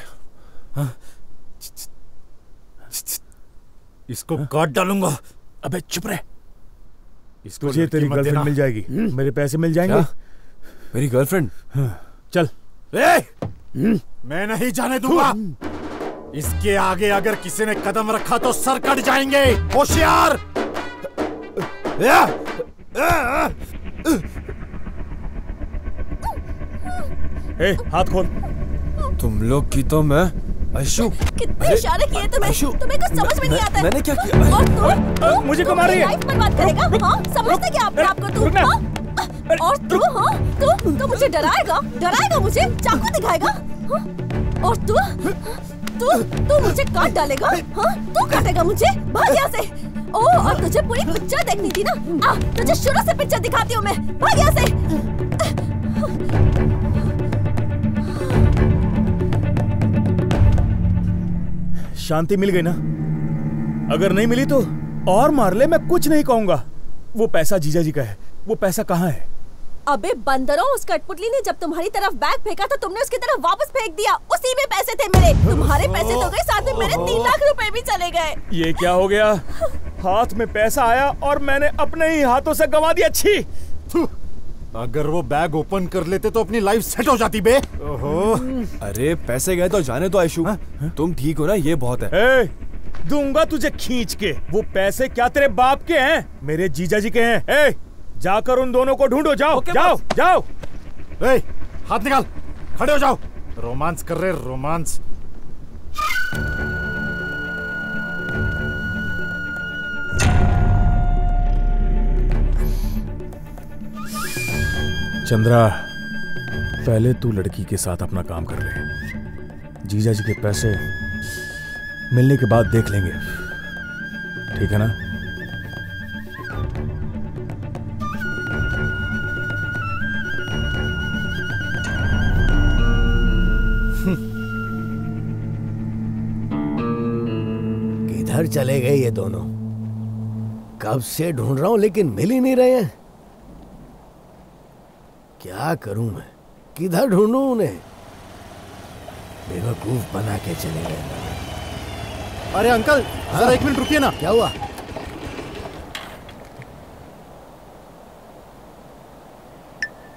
हाँ? इसको काट डालूंगा। अबे चुप रहे। इसको तुझे तेरी गर्लफ्रेंड मिल जाएगी, मेरे पैसे मिल जाएंगे। मेरी गर्लफ्रेंड? चल। मैं नहीं जाने दूंगा। इसके आगे अगर किसी ने कदम रखा तो सर कट जाएंगे। होशियार। हाथ खोल। तुम लोग की तो मैं आयशु। कितने इशारे किए तुम्हें? तुम्हें कुछ समझ में नहीं आता है। मैंने क्या किया? और तू मुझे क्यों मार रही है? लाइफ पर बात करेगा? हाँ, समझते क्या अपने आप को तू? हाँ? और तू हाँ, तू मुझे डराएगा मुझे, चाकू दिखाएगा? हाँ? और तू मुझे काट डालेगा? हाँ? तू काटेगा मुझे? भाग यहाँ से। ओह, और तुझे पूरी पिक्चर देखनी थी ना? तुझे शुरू से पिक्चर दिखाती हूँ मैं। भाग यहाँ से। शांति मिल गई ना? अगर नहीं मिली तो और मार ले, मैं कुछ नहीं कहूंगा। वो पैसा जीजा जी का है। वो पैसा कहाँ है? अबे बंदरों, उस कठपुतली ने जब तुम्हारी तरफ बैग फेंका तो तुमने उसकी तरफ वापस फेंक दिया। उसी में पैसे थे मेरे। तुम्हारे पैसे तो गए, साथ में मेरे 3 लाख रुपए भी चले गए। ये क्या हो गया? हाथ में पैसा आया और मैंने अपने ही हाथों से गंवा दिया। छी! अगर वो बैग ओपन कर लेते तो अपनी लाइफ सेट हो जाती बे। ओहो। अरे पैसे गए तो जाने तो आयशु। तुम ठीक हो ना? ये बहुत है। दूंगा तुझे खींच के। वो पैसे क्या तेरे बाप के हैं? मेरे जीजा जी के हैं। जाकर उन दोनों को ढूंढो। जाओ जाओ। हाथ निकाल, खड़े हो जाओ। रोमांस कर रहे, रोमांस। चंद्रा, पहले तू लड़की के साथ अपना काम कर ले। जीजा जी के पैसे मिलने के बाद देख लेंगे, ठीक है ना? किधर चले गए ये दोनों? कब से ढूंढ रहा हूं लेकिन मिल ही नहीं रहे हैं। क्या करूं मैं? किधर ढूंढूं उन्हें? बेवकूफ बना के चले गए। अरे अंकल, जरा 1 मिनट रुकिए ना। क्या हुआ?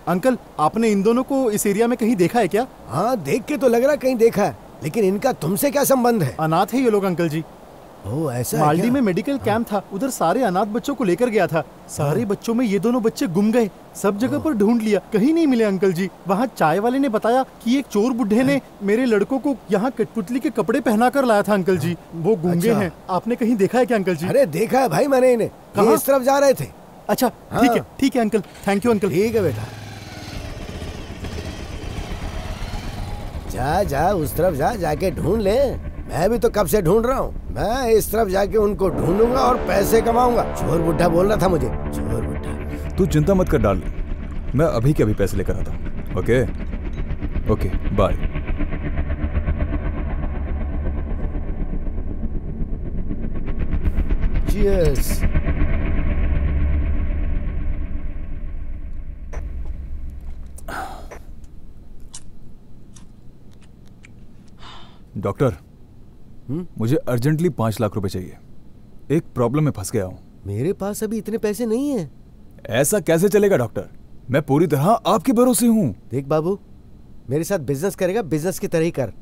अंकल, आपने इन दोनों को इस एरिया में कहीं देखा है क्या? हाँ, देख के तो लग रहा कहीं देखा है, लेकिन इनका तुमसे क्या संबंध है? अनाथ है ये लोग अंकल जी। ओह, ऐसा है मालदी क्या? में मेडिकल कैंप था, उधर सारे अनाथ बच्चों को लेकर गया था। सारे बच्चों में ये दोनों बच्चे गुम गए। सब जगह पर ढूंढ लिया, कहीं नहीं मिले अंकल जी। वहाँ चाय वाले ने बताया कि एक चोर बुढ़े ने मेरे लड़कों को यहाँ कठपुतली के कपड़े पहना कर लाया था अंकल जी। वो गूंगे हैं। आपने कहीं देखा है क्या अंकल जी? अरे देखा है भाई मैंने इन्हें। कहाँ? इस तरफ जा रहे थे। अच्छा, ठीक है अंकल। Thank you uncle. ठीक है बेटा। जा उस तरफ जाके ढूंढ ले। मैं भी तो कब से ढूंढ रहा हूँ। मैं इस तरफ जाके उनको ढूंढूंगा और पैसे कमाऊंगा। चोर बुढ़ा बोल रहा था मुझे। चोर बुढ़ा। तू चिंता मत कर डाल, मैं अभी के अभी पैसे लेकर आता हूँ। Okay bye. चीयर्स। डॉक्टर, मुझे अर्जेंटली 5 लाख रुपए चाहिए। एक प्रॉब्लम में फंस गया हूँ। मेरे पास अभी इतने पैसे नहीं हैं। ऐसा कैसे चलेगा डॉक्टर? मैं पूरी तरह आपके भरोसे हूँ। देख बाबू, मेरे साथ बिजनेस करेगा, बिजनेस की तरह ही कर।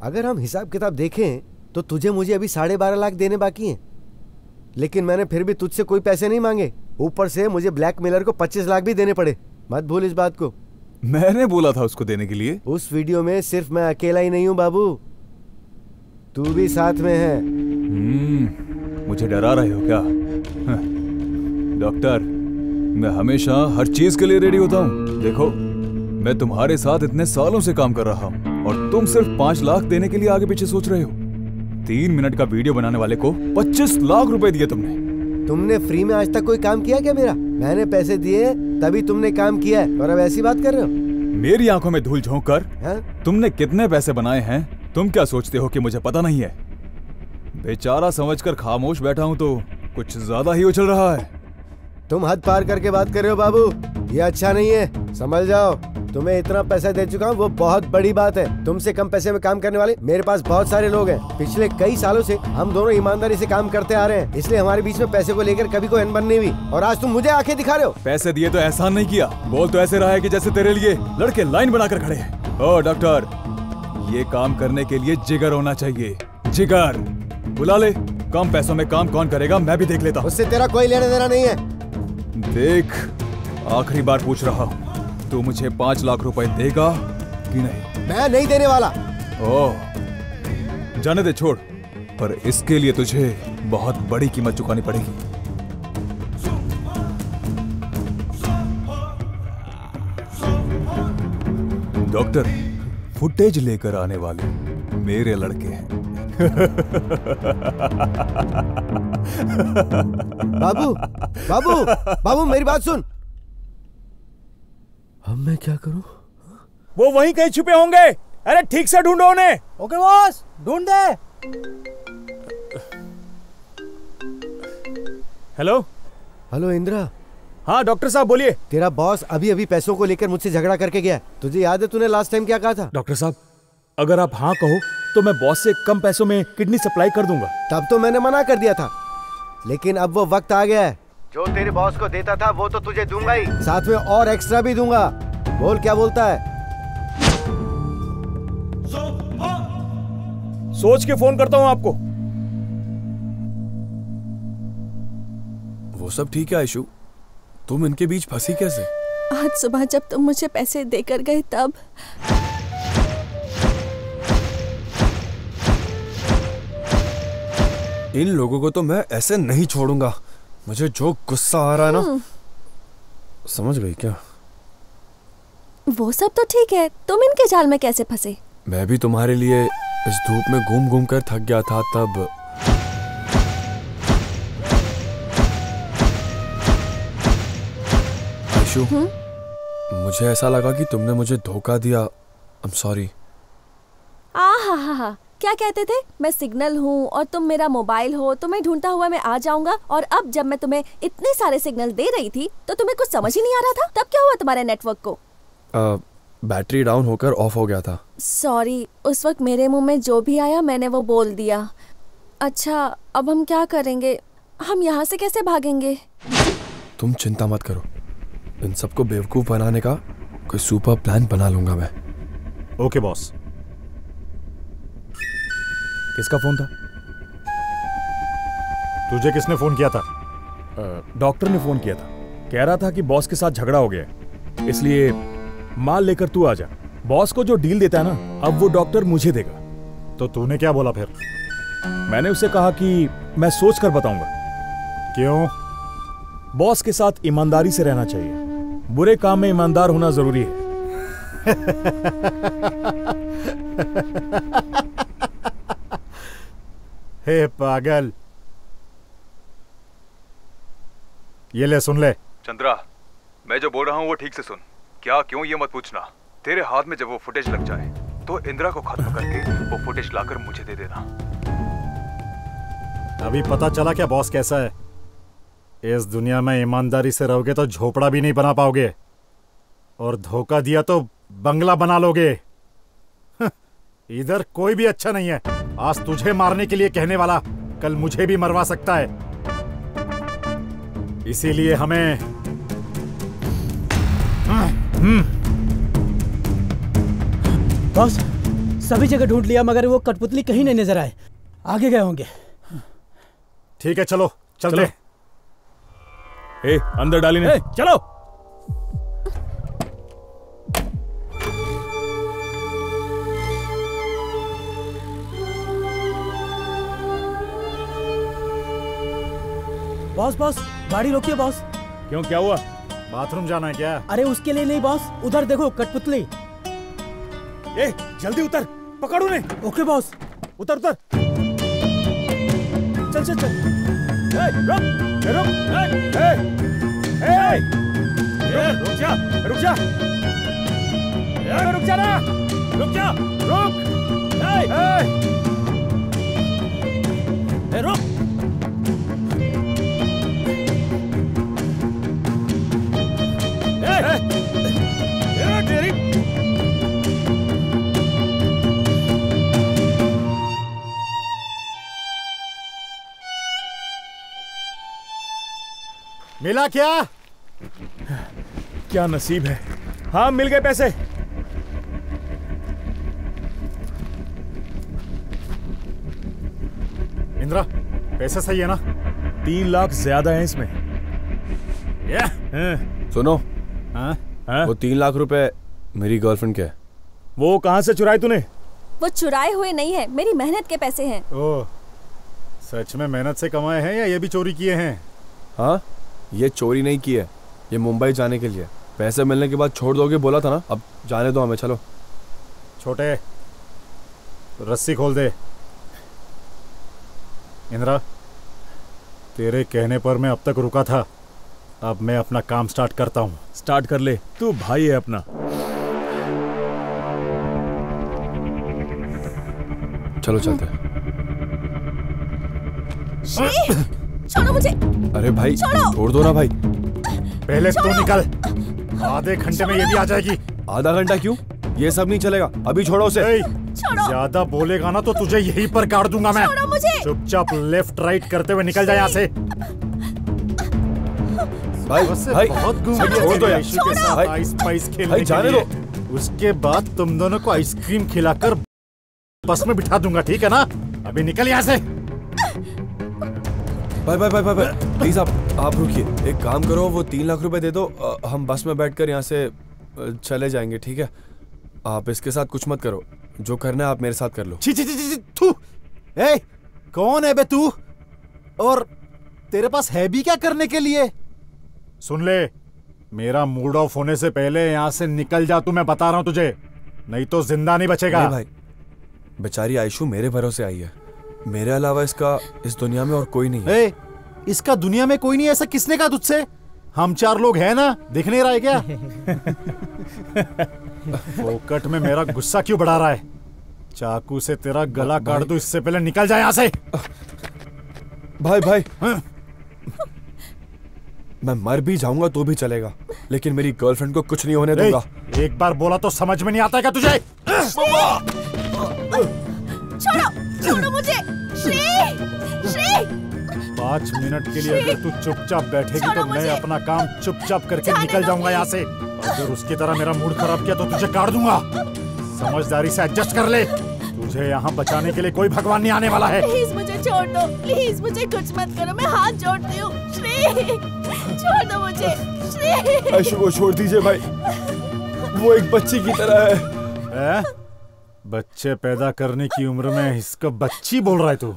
अगर हम हिसाब किताब देखें तो तुझे मुझे अभी 12.5 लाख देने बाकी हैं, लेकिन मैंने फिर भी तुझसे कोई पैसे नहीं मांगे। ऊपर से मुझे ब्लैकमेलर को 25 लाख भी देने पड़े। मत भूल इस बात को। मैंने बोला था उसको देने के लिए। उस वीडियो में सिर्फ मैं अकेला ही नहीं हूँ बाबू, तू भी साथ में है। मुझे डरा रहे हो क्या? डॉक्टर, मैं हमेशा हर चीज के लिए रेडी होता हूँ। देखो, मैं तुम्हारे साथ इतने सालों से काम कर रहा हूँ और तुम सिर्फ 5 लाख देने के लिए आगे पीछे सोच रहे हो। 3 मिनट का वीडियो बनाने वाले को 25 लाख रुपए दिए तुमने फ्री में आज तक कोई काम किया क्या मेरा? मैंने पैसे दिए तभी तुमने काम किया है, और अब ऐसी बात कर रहे हो? मेरी आंखों में धूल झोंक कर तुमने कितने पैसे बनाए हैं तुम क्या सोचते हो कि मुझे पता नहीं है? बेचारा समझकर खामोश बैठा हूं तो कुछ ज्यादा ही उछल रहा है। तुम हद पार करके बात कर रहे हो बाबू, ये अच्छा नहीं है, समझ जाओ। तुम्हें इतना पैसा दे चुका हूँ, वो बहुत बड़ी बात है। तुमसे कम पैसे में काम करने वाले मेरे पास बहुत सारे लोग हैं। पिछले कई सालों से हम दोनों ईमानदारी से काम करते आ रहे हैं, इसलिए हमारे बीच में पैसे को लेकर कभी कोई अनबन नहीं हुई। और आज तुम मुझे आंखें दिखा रहे हो। पैसे दिए तो एहसान नहीं किया, बोल तो ऐसे रहा है कि जैसे तेरे लिए लड़के लाइन बनाकर खड़े हैं। ओ डॉक्टर, ये काम करने के लिए जिगर होना चाहिए, जिगर। बुला ले, कम पैसों में काम कौन करेगा मैं भी देख लेता हूँ। उससे तेरा कोई लेना देना नहीं है। देख, आखिरी बार पूछ रहा हूँ, तू मुझे 5 लाख रुपए देगा कि नहीं? मैं नहीं देने वाला। ओह, जाने दे, छोड़। पर इसके लिए तुझे बहुत बड़ी कीमत चुकानी पड़ेगी। डॉक्टर, फुटेज लेकर आने वाले मेरे लड़के हैं। बाबू, बाबू, बाबू मेरी बात सुन। अब मैं क्या करूं? वो वहीं कहीं छुपे होंगे। अरे ठीक से ढूंढो उन्हें। ओके बॉस, ढूंढ दे। Hello hello Indira. हाँ डॉक्टर साहब बोलिए। तेरा बॉस अभी अभी पैसों को लेकर मुझसे झगड़ा करके गया। तुझे याद है तूने लास्ट टाइम क्या कहा था? डॉक्टर साहब, अगर आप हाँ कहो तो मैं बॉस से कम पैसों में किडनी सप्लाई कर दूंगा। तब तो मैंने मना कर दिया था, लेकिन अब वो वक्त आ गया है। जो तेरे बॉस को देता था वो तो तुझे दूंगा ही, साथ में और एक्स्ट्रा भी दूंगा। बोल क्या बोलता है? सोच के फोन करता हूँ आपको। वो सब ठीक है आयशु, तुम इनके बीच फंसी कैसे? आज सुबह जब तुम मुझे पैसे देकर गए तब। इन लोगों को तो मैं ऐसे नहीं छोड़ूंगा। मुझे जो गुस्सा आ रहा है ना, समझ गई क्या? वो सब तो ठीक है, तुम इनके जाल में कैसे फंसे? मैं भी तुम्हारे लिए इस धूप में घूम घूम कर थक गया था तब। आयशु, मुझे ऐसा लगा कि तुमने मुझे धोखा दिया। I am sorry. आहा, क्या कहते थे? मैं सिग्नल हूँ और तुम मेरा मोबाइल हो, तुम्हें ढूंढता हुआ मैं आ जाऊंगा। और अब जब मैं तुम्हें इतने सारे सिग्नल दे रही थी तो तुम्हें कुछ समझ ही नहीं आ रहा था। तब क्या हुआ तुम्हारे नेटवर्क को? बैटरी डाउन होकर ऑफ हो गया था। सॉरी, उस वक्त मेरे मुंह में जो भी आया मैंने वो बोल दिया। अच्छा, अब हम क्या करेंगे? हम यहाँ से कैसे भागेंगे? तुम चिंता मत करो, इन सबको बेवकूफ बनाने का कोई सुपर प्लान बना लूंगा मैं। Okay boss. किसका फोन था? तुझे किसने फोन किया था? डॉक्टर ने फोन किया था, कह रहा था कि बॉस के साथ झगड़ा हो गया है, इसलिए माल लेकर तू आ जा। बॉस को जो डील देता है ना, अब वो डॉक्टर मुझे देगा। तो तूने क्या बोला फिर? मैंने उसे कहा कि मैं सोच कर बताऊंगा। क्यों? बॉस के साथ ईमानदारी से रहना चाहिए, बुरे काम में ईमानदार होना जरूरी है। हे पागल, ये ले सुन ले। चंद्रा, मैं जो बोल रहा हूँ वो ठीक से सुन। क्या क्यों ये मत पूछना। तेरे हाथ में जब वो फुटेज लग जाए तो इंदिरा को खत्म करके वो फुटेज लाकर मुझे दे देना। अभी पता चला क्या बॉस कैसा है? इस दुनिया में ईमानदारी से रहोगे तो झोपड़ा भी नहीं बना पाओगे, और धोखा दिया तो बंगला बना लोगे। इधर कोई भी अच्छा नहीं है। आज तुझे मारने के लिए कहने वाला कल मुझे भी मरवा सकता है। इसीलिए हमें बॉस, सभी जगह ढूंढ लिया मगर वो कठपुतली कहीं नहीं नजर आए। आगे गए होंगे। ठीक है, चलो चलते। ए, अंदर डाली नहीं। चलो। बॉस बॉस, गाड़ी रोकिए बॉस। क्यों, क्या हुआ? बाथरूम जाना है क्या? अरे उसके लिए नहीं बॉस, उधर देखो कठपुतली। ए, जल्दी उतर, पकड़ उन्हें। Okay boss. उतर उतर। चल चल चल। रुक रुक। रुक जा, रुक जा, रुक जा ना, रुक जा, रुक। मिला क्या? क्या नसीब है। हाँ मिल गए पैसे। इंद्रा पैसे सही है ना? 3 लाख ज्यादा है इसमें। सुनो, वो 3 लाख रुपए मेरी गर्लफ्रेंड के है। वो कहाँ से चुराए तूने? वो चुराए हुए नहीं है, मेरी मेहनत के पैसे हैं। ओह, सच में मेहनत से कमाए हैं या ये भी चोरी किए हैं? हाँ, ये चोरी नहीं की है, ये मुंबई जाने के लिए। पैसे मिलने के बाद छोड़ दोगे बोला था ना, अब जाने दो हमें, चलो। छोटे, रस्सी खोल दे। इंद्रा, तेरे कहने पर मैं अब तक रुका था, अब मैं अपना काम स्टार्ट करता हूँ। स्टार्ट कर ले, तू भाई है अपना। चलो चलते। छोड़ो मुझे। अरे भाई छोड़ दो ना भाई। पहले तू निकल, आधे घंटे में ये भी आ जाएगी। आधा घंटा क्यों? ये सब नहीं चलेगा, अभी छोड़ो उसे। ज्यादा बोलेगा ना तो तुझे यहीं पर काट दूंगा मैं। चुपचाप लेफ्ट राइट करते हुए निकल जाए यहाँ से। भाई भाई बहुत घूम छोड़ दो यार। भाई आइस पाइस खेलने जाने के लिए। उसके बाद तुम दोनों को आइसक्रीम खिलाकर बस में बिठा दूंगा, ठीक है ना? अभी निकल यहाँ से। भाई भाई भाई भाई प्लीज आप रुकिए, एक काम करो, वो 3 लाख रुपए दे दो, हम बस में बैठकर यहाँ से चले जाएंगे, ठीक है? आप इसके साथ कुछ मत करो, जो करना है आप मेरे साथ कर लो। छी छी छी छी थू। ए, कौन है बे तू? और तेरे पास है भी क्या करने के लिए? सुन ले, मेरा मूड ऑफ होने से पहले यहाँ से निकल जा तू, मैं बता रहा हूँ तुझे, नहीं तो जिंदा नहीं बचेगा। भाई बेचारी आयशु मेरे भरोसे आई है, मेरे अलावा इसका इस दुनिया में और कोई नहीं है। ए, इसका दुनिया में कोई नहीं, ऐसा किसने कहा तुझसे? हम 4 लोग हैं ना, दिख नहीं रहा है क्या? फोकट में मेरा गुस्सा क्यों बढ़ा रहा है? चाकू से तेरा गला काट दूं इससे पहले निकल जाए यहाँ से। भाई भाई मैं मर भी जाऊंगा तो भी चलेगा, लेकिन मेरी गर्लफ्रेंड को कुछ नहीं होने दूंगा। एक बार बोला तो समझ में नहीं आता क्या तुझे? छोड़ो मुझे। श्री, श्री। 5 मिनट के लिए अगर तू चुपचाप बैठेगी तो मैं अपना काम चुपचाप करके निकल जाऊंगा यहाँ से। अगर उसकी तरह मेरा मूड खराब किया तो तुझे काट दूंगा। समझदारी से एडजस्ट कर ले, तुझे यहाँ बचाने के लिए कोई भगवान नहीं आने वाला है। प्लीज मुझे छोड़ दो, प्लीज मुझे कुछ मत करो, मैं हाथ जोड़ती हूँ। श्री, छोड़ दो मुझे। श्री, आयशु को छोड़ दीजिए भाई, वो एक बच्ची की तरह है। बच्चे पैदा करने की उम्र में इसको बच्ची बोल रहा है तू?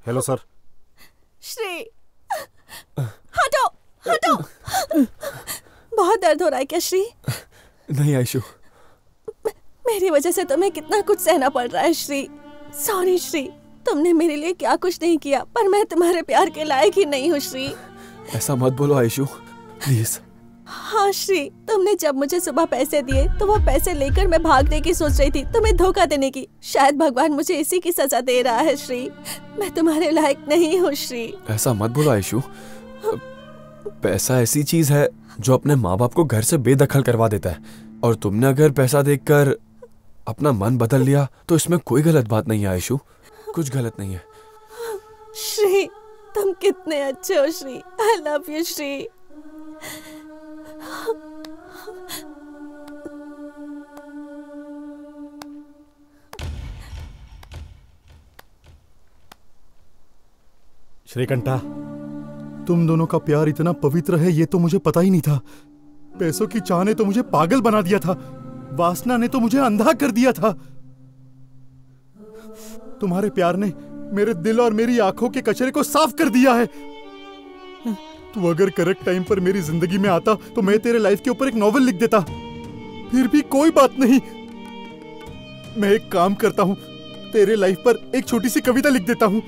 Hello sir. श्री, हटो हटो। बहुत दर्द हो रहा है क्या श्री? नहीं आयशु, मेरी वजह से तुम्हें कितना कुछ सहना पड़ रहा है श्री। सॉरी श्री, तुमने मेरे लिए क्या कुछ नहीं किया, पर मैं तुम्हारे प्यार के लायक ही नहीं हूँ श्री। ऐसा मत बोलो आयशु, प्लीज। हाँ श्री, तुमने जब मुझे सुबह पैसे दिए तो वो पैसे लेकर मैं भागने की सोच रही थी, तुम्हें धोखा देने की। शायद भगवान मुझे इसी की सजा दे रहा है श्री, मैं तुम्हारे लायक नहीं हूँ श्री। ऐसा मत बोलो आयशु, पैसा ऐसी चीज है जो अपने माँ बाप को घर से बेदखल करवा देता है, और तुमने अगर पैसा देखकर अपना मन बदल लिया तो इसमें कोई गलत बात नहीं है आयशु, कुछ गलत नहीं है। श्री, तुम कितने अच्छे हो Shri, I love you Shri. Srikantha, तुम दोनों का प्यार इतना पवित्र है ये तो मुझे पता ही नहीं था। पैसों की चाह ने तो मुझे पागल बना दिया था, वासना ने तो मुझे अंधा कर दिया था। तुम्हारे प्यार ने मेरे दिल और मेरी आंखों के कचरे को साफ कर दिया है। तू अगर करेक्ट टाइम पर मेरी जिंदगी में आता तो मैं तेरे लाइफ के ऊपर एक नॉवेल लिख देता। फिर भी कोई बात नहीं, मैं एक काम करता हूं, तेरे लाइफ पर एक छोटी सी कविता लिख देता हूं।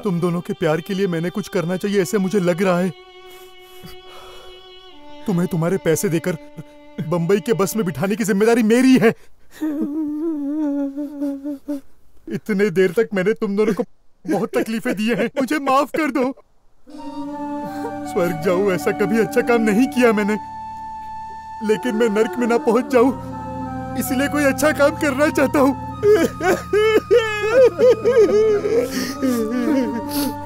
तुम दोनों के प्यार के लिए मैंने कुछ करना चाहिए ऐसे मुझे लग रहा है। तुम्हें तुम्हारे पैसे देकर बंबई के बस में बिठाने की जिम्मेदारी मेरी है। इतने देर तक मैंने तुम दोनों को बहुत तकलीफें दी हैं, मुझे माफ कर दो। स्वर्ग जाऊं ऐसा कभी अच्छा काम नहीं किया मैंने, लेकिन मैं नर्क में ना पहुंच जाऊं इसलिए कोई अच्छा काम करना चाहता हूं।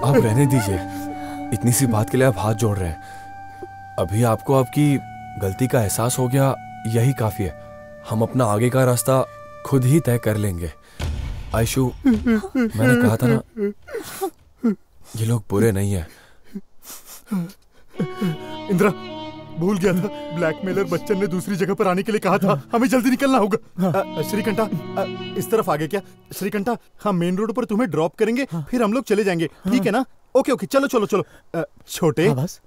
आप रहने दीजिए, इतनी सी बात के लिए आप हाथ जोड़ रहे हैं। अभी आपको आपकी गलती का एहसास हो गया, यही काफी है। हम अपना आगे का रास्ता खुद ही तय कर लेंगे। आयशु, मैंने कहा था ना, ये लोग बुरे नहीं है। इंदिरा, भूल गया था, ब्लैकमेलर बच्चन ने दूसरी जगह पर आने के लिए कहा था। हमें जल्दी निकलना होगा। श्रीकंठा, इस तरफ आगे क्या? श्रीकंठा, हम मेन रोड पर तुम्हें ड्रॉप करेंगे, फिर हम लोग चले जाएंगे, ठीक है ना? ओके ओके, चलो चलो चलो। छोटे, बस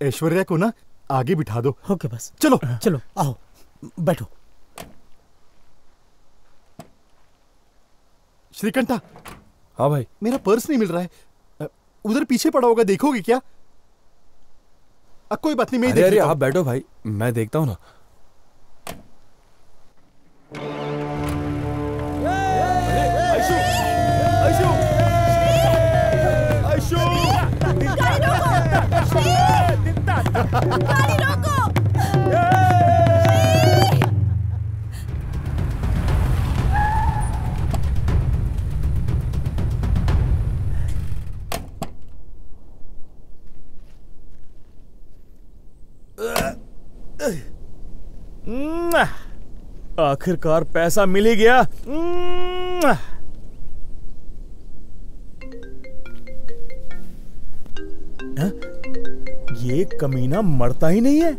ऐश्वर्या को ना आगे बिठा दो। ओके बस, चलो चलो, आओ बैठो। श्रीकंठा। हाँ भाई। मेरा पर्स नहीं मिल रहा है, उधर पीछे पड़ा होगा, देखोगे क्या? कोई बात नहीं, मैं अरे आप बैठो भाई, मैं देखता हूँ ना। आयशु, आयशु, आयशु, गाड़ी रोको, गाड़ी रोको। आखिरकार पैसा मिल ही गया। ये कमीना मरता ही नहीं है,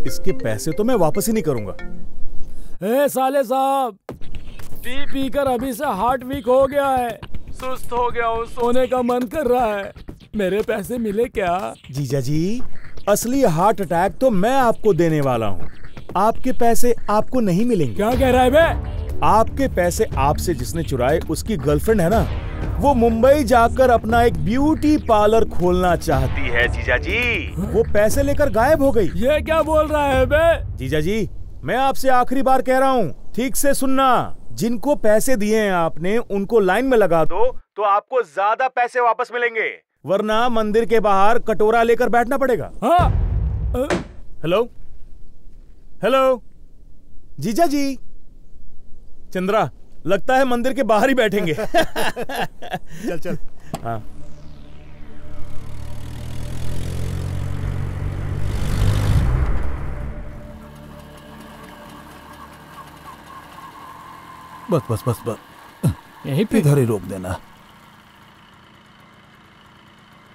इसके पैसे तो मैं वापस ही नहीं करूंगा। ए साले साहब, पी पी कर अभी से हार्ट वीक हो गया है, सुस्त हो गया हूँ, सोने का मन कर रहा है। मेरे पैसे मिले क्या? जीजा जी, असली हार्ट अटैक तो मैं आपको देने वाला हूँ, आपके पैसे आपको नहीं मिलेंगे। क्या कह रहा है बे? आपके पैसे आपसे जिसने चुराए उसकी गर्लफ्रेंड है ना, वो मुंबई जाकर अपना एक ब्यूटी पार्लर खोलना चाहती है जीजा जी। वो पैसे लेकर गायब हो गई। ये क्या बोल रहा है बे? जीजा जी, मैं आपसे आखिरी बार कह रहा हूँ, ठीक से सुनना। जिनको पैसे दिए हैं आपने, उनको लाइन में लगा दो तो आपको ज्यादा पैसे वापस मिलेंगे, वरना मंदिर के बाहर कटोरा लेकर बैठना पड़ेगा। हाँ? हेलो हेलो जीजा जी। चंद्रा, लगता है मंदिर के बाहर ही बैठेंगे। चल चल। हाँ। बस बस बस बस, यहीं पे इधर ही रोक देना।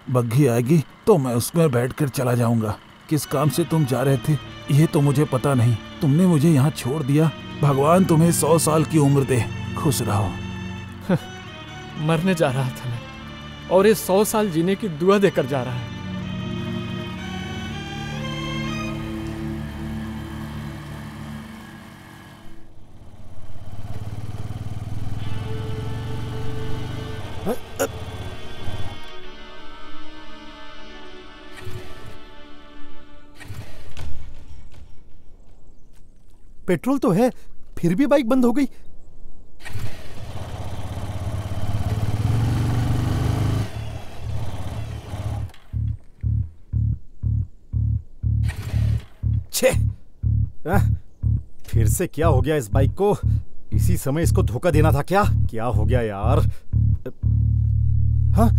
बग्घी आएगी तो मैं उसमें बैठकर चला जाऊंगा। किस काम से तुम जा रहे थे ये तो मुझे पता नहीं, तुमने मुझे यहाँ छोड़ दिया। भगवान तुम्हें 100 साल की उम्र दे, खुश रहो। मरने जा रहा था मैं, और ये 100 साल जीने की दुआ देकर जा रहा है। पेट्रोल तो है, फिर भी बाइक बंद हो गई। छे, फिर से क्या हो गया इस बाइक को? इसी समय इसको धोखा देना था क्या? क्या हो गया यार? हाँ?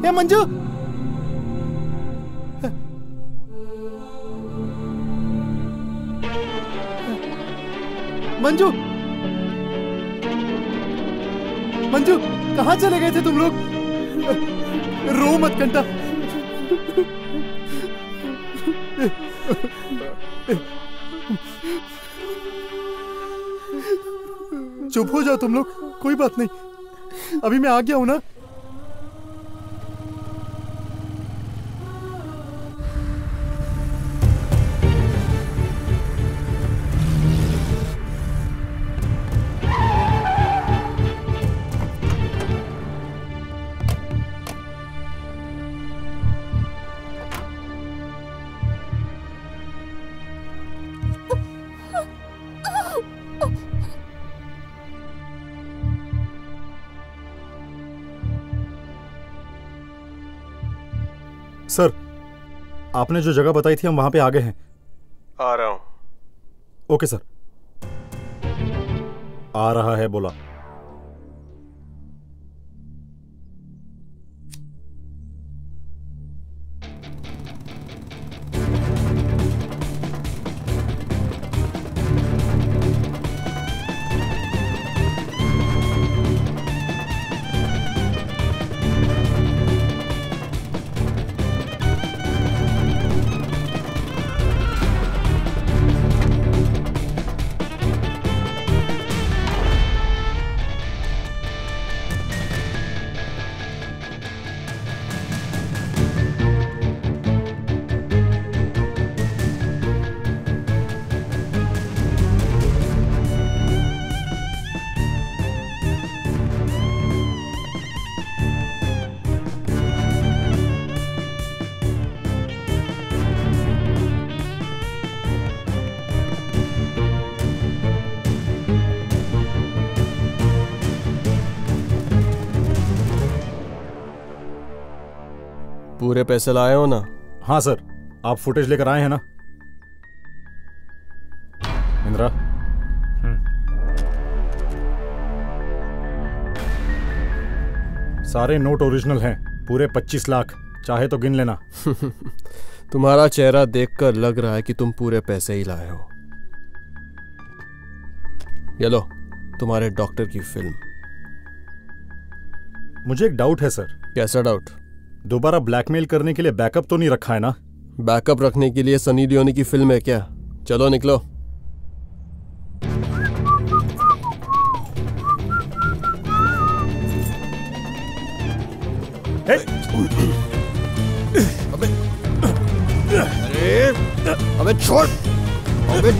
हे मंजू, मंजू, मंजू, कहाँ चले गए थे तुम लोग? रो मत कंटा। चुप हो जाओ तुम लोग, कोई बात नहीं, अभी मैं आ गया हूं ना। आपने जो जगह बताई थी हम वहां पे आ गए हैं। आ रहा हूं। Okay sir. आ रहा है बोला। पूरे पैसे लाए हो ना? हाँ सर। आप फुटेज लेकर आए हैं ना इंदिरा? सारे नोट ओरिजिनल हैं, पूरे 25 लाख। चाहे तो गिन लेना। तुम्हारा चेहरा देखकर लग रहा है कि तुम पूरे पैसे ही लाए हो। ये लो तुम्हारे डॉक्टर की फिल्म। मुझे एक डाउट है सर। कैसा डाउट? दोबारा ब्लैकमेल करने के लिए बैकअप तो नहीं रखा है ना? बैकअप रखने के लिए सनी लियोनी की फिल्म है क्या? चलो निकलो। अबे छोड़। अबे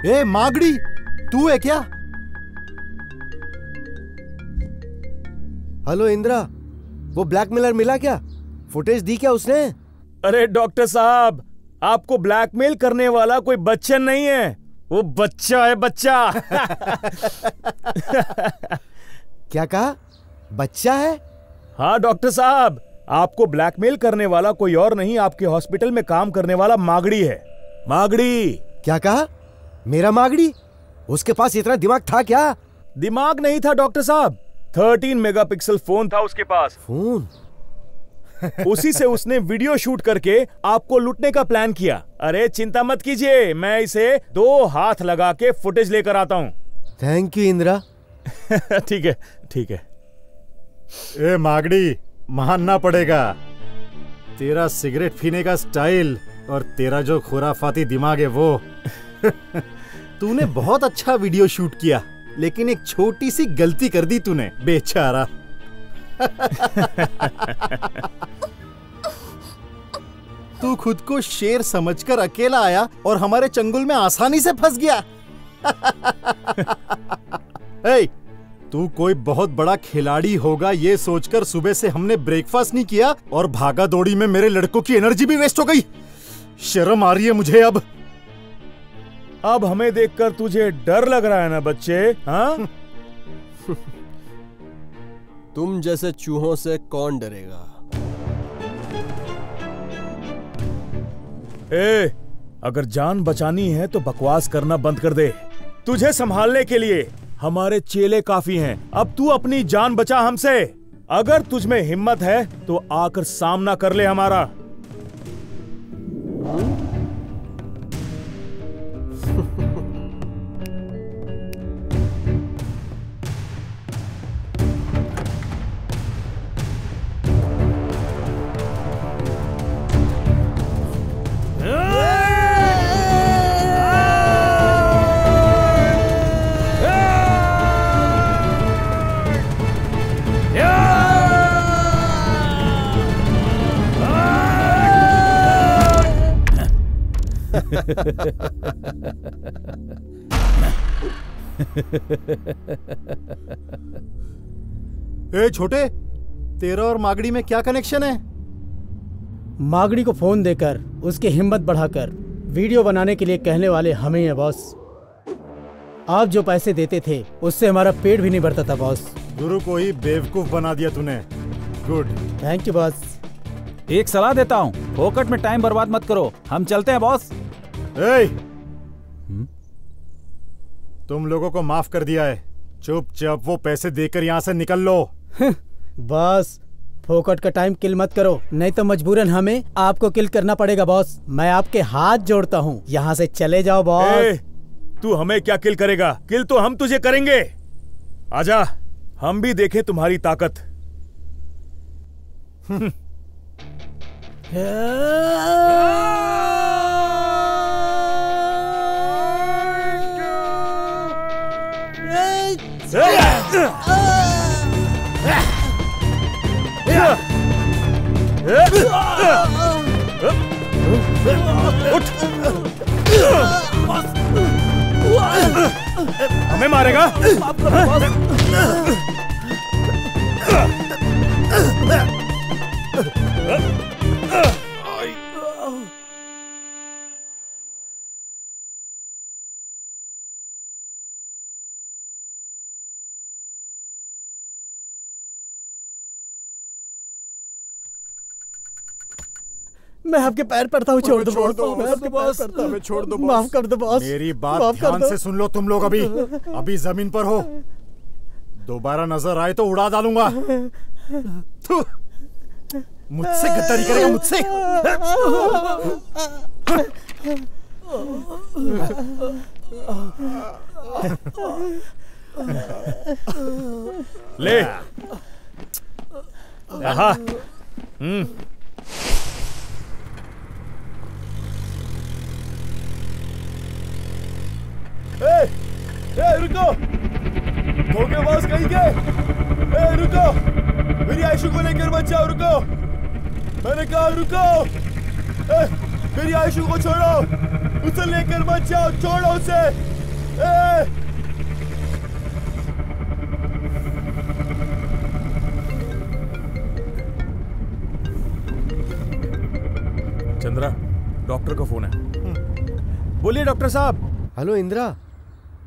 ए मागड़ी, तू है क्या? हेलो इंदिरा, वो ब्लैकमेलर मिला क्या? फुटेज दी क्या उसने? अरे डॉक्टर साहब, आपको ब्लैकमेल करने वाला कोई बच्चन नहीं है, वो बच्चा है, बच्चा। क्या कहा? बच्चा है? हाँ डॉक्टर साहब, आपको ब्लैकमेल करने वाला कोई और नहीं, आपके हॉस्पिटल में काम करने वाला मागड़ी है। मागड़ी। क्या कहा? मेरा मागड़ी? उसके पास इतना दिमाग था क्या? दिमाग नहीं था डॉक्टर साहब, 13 मेगापिक्सल फोन था उसके पास। फोन? उसी से उसने वीडियो शूट करके आपको लूटने का प्लान किया। अरे चिंता मत कीजिए, मैं इसे 2 हाथ लगा के फुटेज लेकर आता हूं। Thank you Indira. ठीक है, ठीक है। ए मागड़ी, मानना पड़ेगा, तेरा सिगरेट पीने का स्टाइल और तेरा जो खुराफाती दिमाग है वो। तूने बहुत अच्छा वीडियो शूट किया, लेकिन एक छोटी सी गलती कर दी तूने, बेचारा। तू खुद को शेर समझकर अकेला आया और हमारे चंगुल में आसानी से फंस गया। ए, तू कोई बहुत बड़ा खिलाड़ी होगा ये सोचकर सुबह से हमने ब्रेकफास्ट नहीं किया और भागा दौड़ी में मेरे लड़कों की एनर्जी भी वेस्ट हो गई। शर्म आ रही है मुझे अब। अब हमें देखकर तुझे डर लग रहा है ना बच्चे? हाँ? तुम जैसे चूहों से कौन डरेगा? ए, अगर जान बचानी है तो बकवास करना बंद कर दे। तुझे संभालने के लिए हमारे चेले काफी हैं। अब तू अपनी जान बचा हमसे। अगर तुझ में हिम्मत है तो आकर सामना कर ले हमारा। ए छोटे, तेरा और मागड़ी में क्या कनेक्शन है? मागड़ी को फोन देकर उसकी हिम्मत बढ़ाकर वीडियो बनाने के लिए कहने वाले हम ही हैं बॉस। आप जो पैसे देते थे उससे हमारा पेट भी नहीं भरता था बॉस। गुरु को ही बेवकूफ बना दिया तूने। Good, thank you boss. एक सलाह देता हूँ, फोकट में टाइम बर्बाद मत करो, हम चलते हैं बॉस। तुम लोगों को माफ कर दिया है, चुपचाप वो पैसे देकर यहाँ से निकल लो। बॉस, फोकट का टाइम किल मत करो, नहीं तो मजबूरन हमें आपको किल करना पड़ेगा बॉस। मैं आपके हाथ जोड़ता हूँ, यहाँ से चले जाओ बॉस। तू हमें क्या किल करेगा? किल तो हम तुझे करेंगे। आजा, हम भी देखें तुम्हारी ताकत। हमें मारेगा? मैं आपके पैर पड़ता हूँ, छोड़ दो बॉस। छोड़ दो, माफ कर दो बॉस। मेरी बात ध्यान से सुन लो तुम लोग। अभी जमीन पर हो, दोबारा नजर आए तो उड़ा डालूंगा। मुझसे गद्दारी करेगा, मुझसे? ले। आहा। रुको, धोखेबाज कहीं के। रुको, मेरी आयशु को लेकर मत जाओ। रुको, मैंने कहा रुको। मेरी आयशु को छोड़ो, उसे लेकर मत जाओ, छोड़ो उसे। चंद्रा, डॉक्टर का फोन है। बोलिए डॉक्टर साहब। हेलो इंदिरा,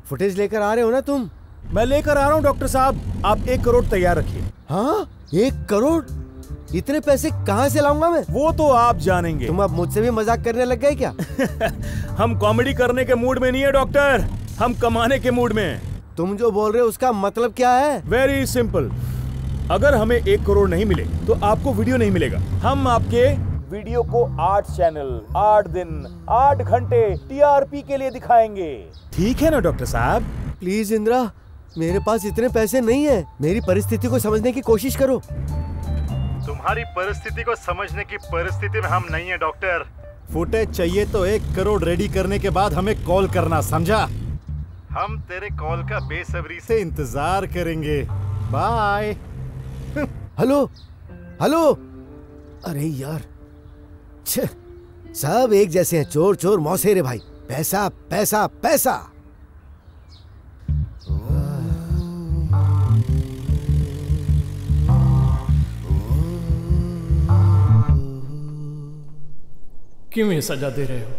फुटेज लेकर आ रहे हो ना तुम? मैं लेकर आ रहा हूँ डॉक्टर साहब, आप 1 करोड़ तैयार रखिए। हाँ, 1 करोड़? इतने पैसे कहाँ से लाऊंगा मैं? वो तो आप जानेंगे। तुम अब मुझसे भी मजाक करने लग गए क्या? हम कॉमेडी करने के मूड में नहीं है डॉक्टर, हम कमाने के मूड में। तुम जो बोल रहे हो उसका मतलब क्या है? वेरी सिंपल, अगर हमें 1 करोड़ नहीं मिले तो आपको वीडियो नहीं मिलेगा। हम आपके वीडियो को 8 चैनल, 8 दिन, 8 घंटे टीआरपी के लिए दिखाएंगे। ठीक है ना डॉक्टर साहब? प्लीज इंदिरा, मेरे पास इतने पैसे नहीं है। मेरी परिस्थिति को समझने की कोशिश करो। तुम्हारी परिस्थिति को समझने की परिस्थिति में हम नहीं है डॉक्टर। फुटेज चाहिए तो 1 करोड़ रेडी करने के बाद हमें कॉल करना, समझा? हम तेरे कॉल का बेसब्री से इंतजार करेंगे। बाय। Hello hello. अरे यार, सब एक जैसे हैं, चोर चोर मौसेरे भाई। पैसा पैसा पैसा। क्यों ये सजा दे रहे हो?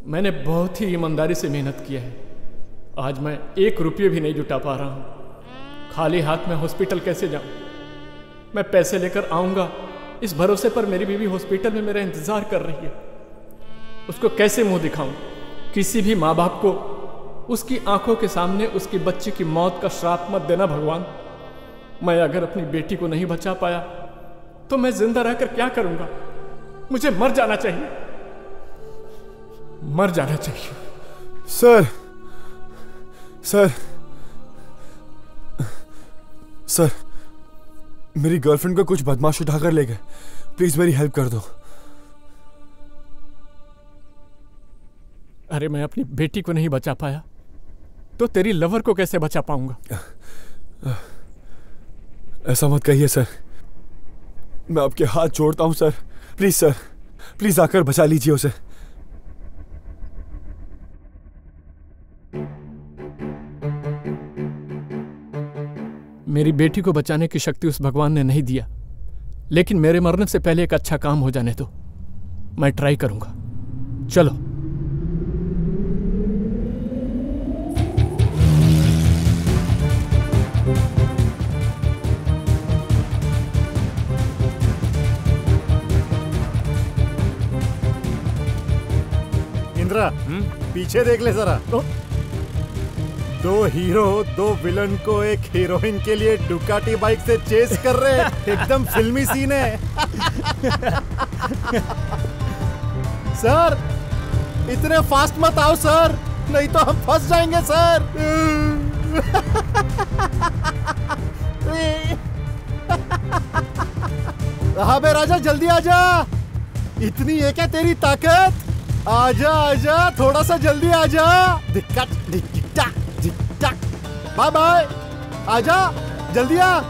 मैंने बहुत ही ईमानदारी से मेहनत किया है। आज मैं 1 रुपये भी नहीं जुटा पा रहा हूँ। खाली हाथ में हॉस्पिटल कैसे जाऊँ? मैं पैसे लेकर आऊँगा इस भरोसे पर मेरी बीवी हॉस्पिटल में मेरा इंतजार कर रही है। उसको कैसे मुंह दिखाऊं? किसी भी माँ बाप को उसकी आंखों के सामने उसकी बच्ची की मौत का श्राप मत देना भगवान। मैं अगर अपनी बेटी को नहीं बचा पाया तो मैं जिंदा रहकर क्या करूंगा? मुझे मर जाना चाहिए, मर जाना चाहिए। सर सर सर, मेरी गर्लफ्रेंड को कुछ बदमाश उठाकर ले गए। प्लीज मेरी हेल्प कर दो। अरे मैं अपनी बेटी को नहीं बचा पाया तो तेरी लवर को कैसे बचा पाऊंगा? ऐसा मत कहिए सर, मैं आपके हाथ जोड़ता हूं सर। प्लीज सर, प्लीज आकर बचा लीजिए उसे। मेरी बेटी को बचाने की शक्ति उस भगवान ने नहीं दिया, लेकिन मेरे मरने से पहले एक अच्छा काम हो जाने दो। मैं ट्राई करूंगा। चलो। इंद्रा, पीछे देख ले जरा। दो हीरो दो विलन को एक हीरोइन के लिए डुकाटी बाइक से चेस कर रहे हैं। एकदम फिल्मी सीन है। सर, इतने फास्ट मत आओ सर, नहीं तो हम फंस जाएंगे सर। हाँ बे राजा, जल्दी आजा। इतनी है क्या तेरी ताकत? आजा आजा, थोड़ा सा जल्दी आजा। दिक्कत दिक्कत दिक्कत। बाय बाय, आजा जल्दी आ।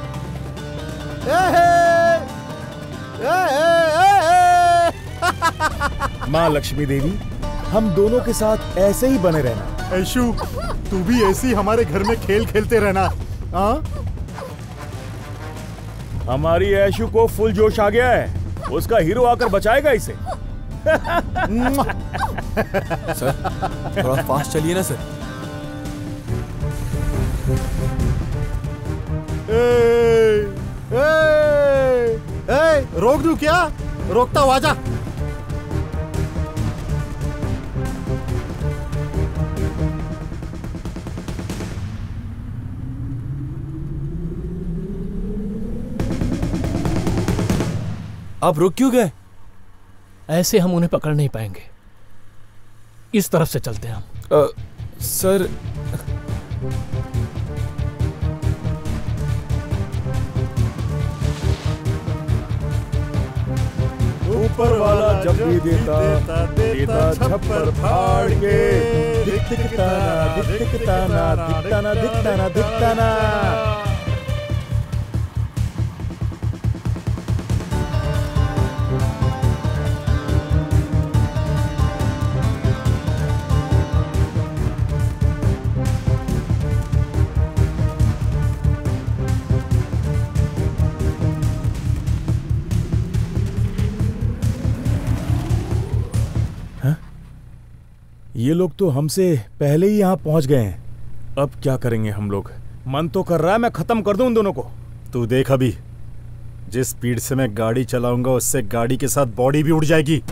माँ लक्ष्मी देवी, हम दोनों के साथ ऐसे ही बने रहना। ऐशु, तू भी ऐसी हमारे घर में खेल खेलते रहना। हाँ, हमारी ऐशु को फुल जोश आ गया है, उसका हीरो आकर बचाएगा इसे। सर, थोड़ा फास्ट चलिए ना सर। रोक दूं क्या? रोकता हूँ, आजा। आप रुक क्यों गए? ऐसे हम उन्हें पकड़ नहीं पाएंगे, इस तरफ से चलते हैं हम। सर, ऊपर वाला जब भी देता छप्पर फाड़ के। दिखता ना दिखता ना दिखता ना दिखता ना दिखता ना। ये लोग तो हमसे पहले ही यहाँ पहुंच गए हैं। अब क्या करेंगे हम लोग? मन तो कर रहा है मैं खत्म कर दूं उन दोनों को। तू देख, अभी जिस स्पीड से मैं गाड़ी चलाऊंगा उससे गाड़ी के साथ बॉडी भी उड़ जाएगी।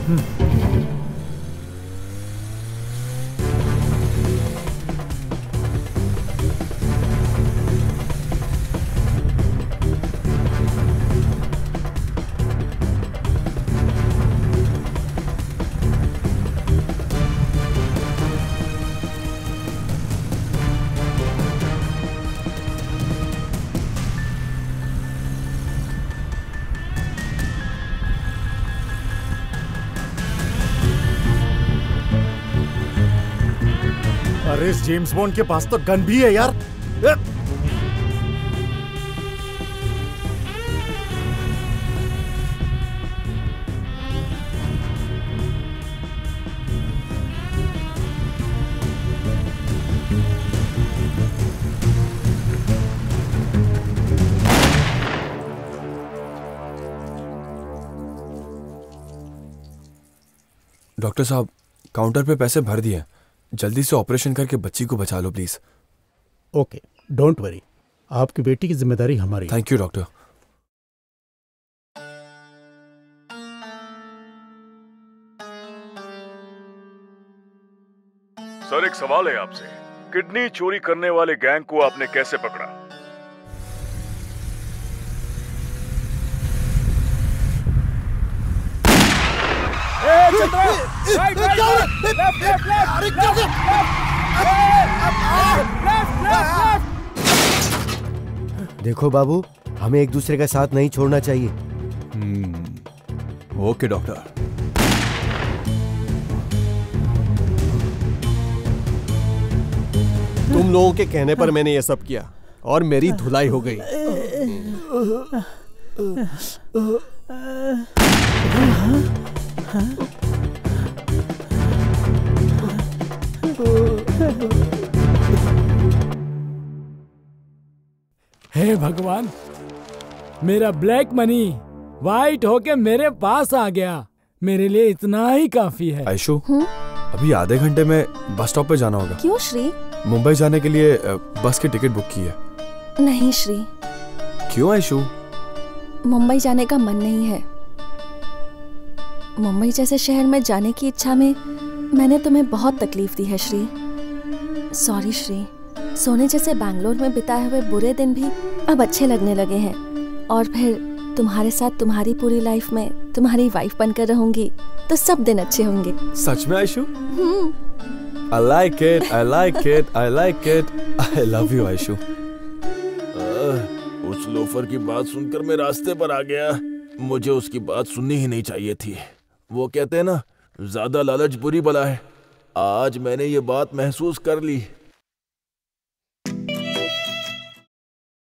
अरे इस जेम्स बॉन्ड के पास तो गन भी है यार। डॉक्टर साहब, काउंटर पे पैसे भर दिए, जल्दी से ऑपरेशन करके बच्ची को बचा लो प्लीज। ओके, डोंट वरी, आपकी बेटी की जिम्मेदारी हमारी। Thank you doctor. सर, एक सवाल है आपसे। किडनी चोरी करने वाले गैंग को आपने कैसे पकड़ा? देखो बाबू, हमें एक दूसरे का साथ नहीं छोड़ना चाहिए। Okay doctor. तुम लोगों के कहने पर मैंने ये सब किया और मेरी धुलाई हो गई। हे भगवान, मेरा ब्लैक मनी वाइट होके मेरे पास आ गया। मेरे लिए इतना ही काफी है। आयशु, अभी आधे घंटे में बस स्टॉप पे जाना होगा। क्यों श्री? मुंबई जाने के लिए बस की टिकट बुक की है। नहीं श्री। क्यों आयशु? मुंबई जाने का मन नहीं है। मुंबई जैसे शहर में जाने की इच्छा में मैंने तुम्हें बहुत तकलीफ दी है श्री। सॉरी श्री। सोने जैसे बैंगलोर में बिताए हुए बुरे दिन भी अब अच्छे लगने लगे हैं, और फिर तुम्हारे साथ तुम्हारी पूरी लाइफ में तुम्हारी वाइफ बनकर रहूंगी तो सब दिन अच्छे होंगे। सच में Aishu? I like it, I like it, I like it. I love you Aishu. उस लोफर की बात सुनकर मैं रास्ते पर आ गया। मुझे उसकी बात सुननी ही नहीं चाहिए थी। वो कहते हैं ना, ज्यादा लालच बुरी बला है। आज मैंने ये बात महसूस कर ली।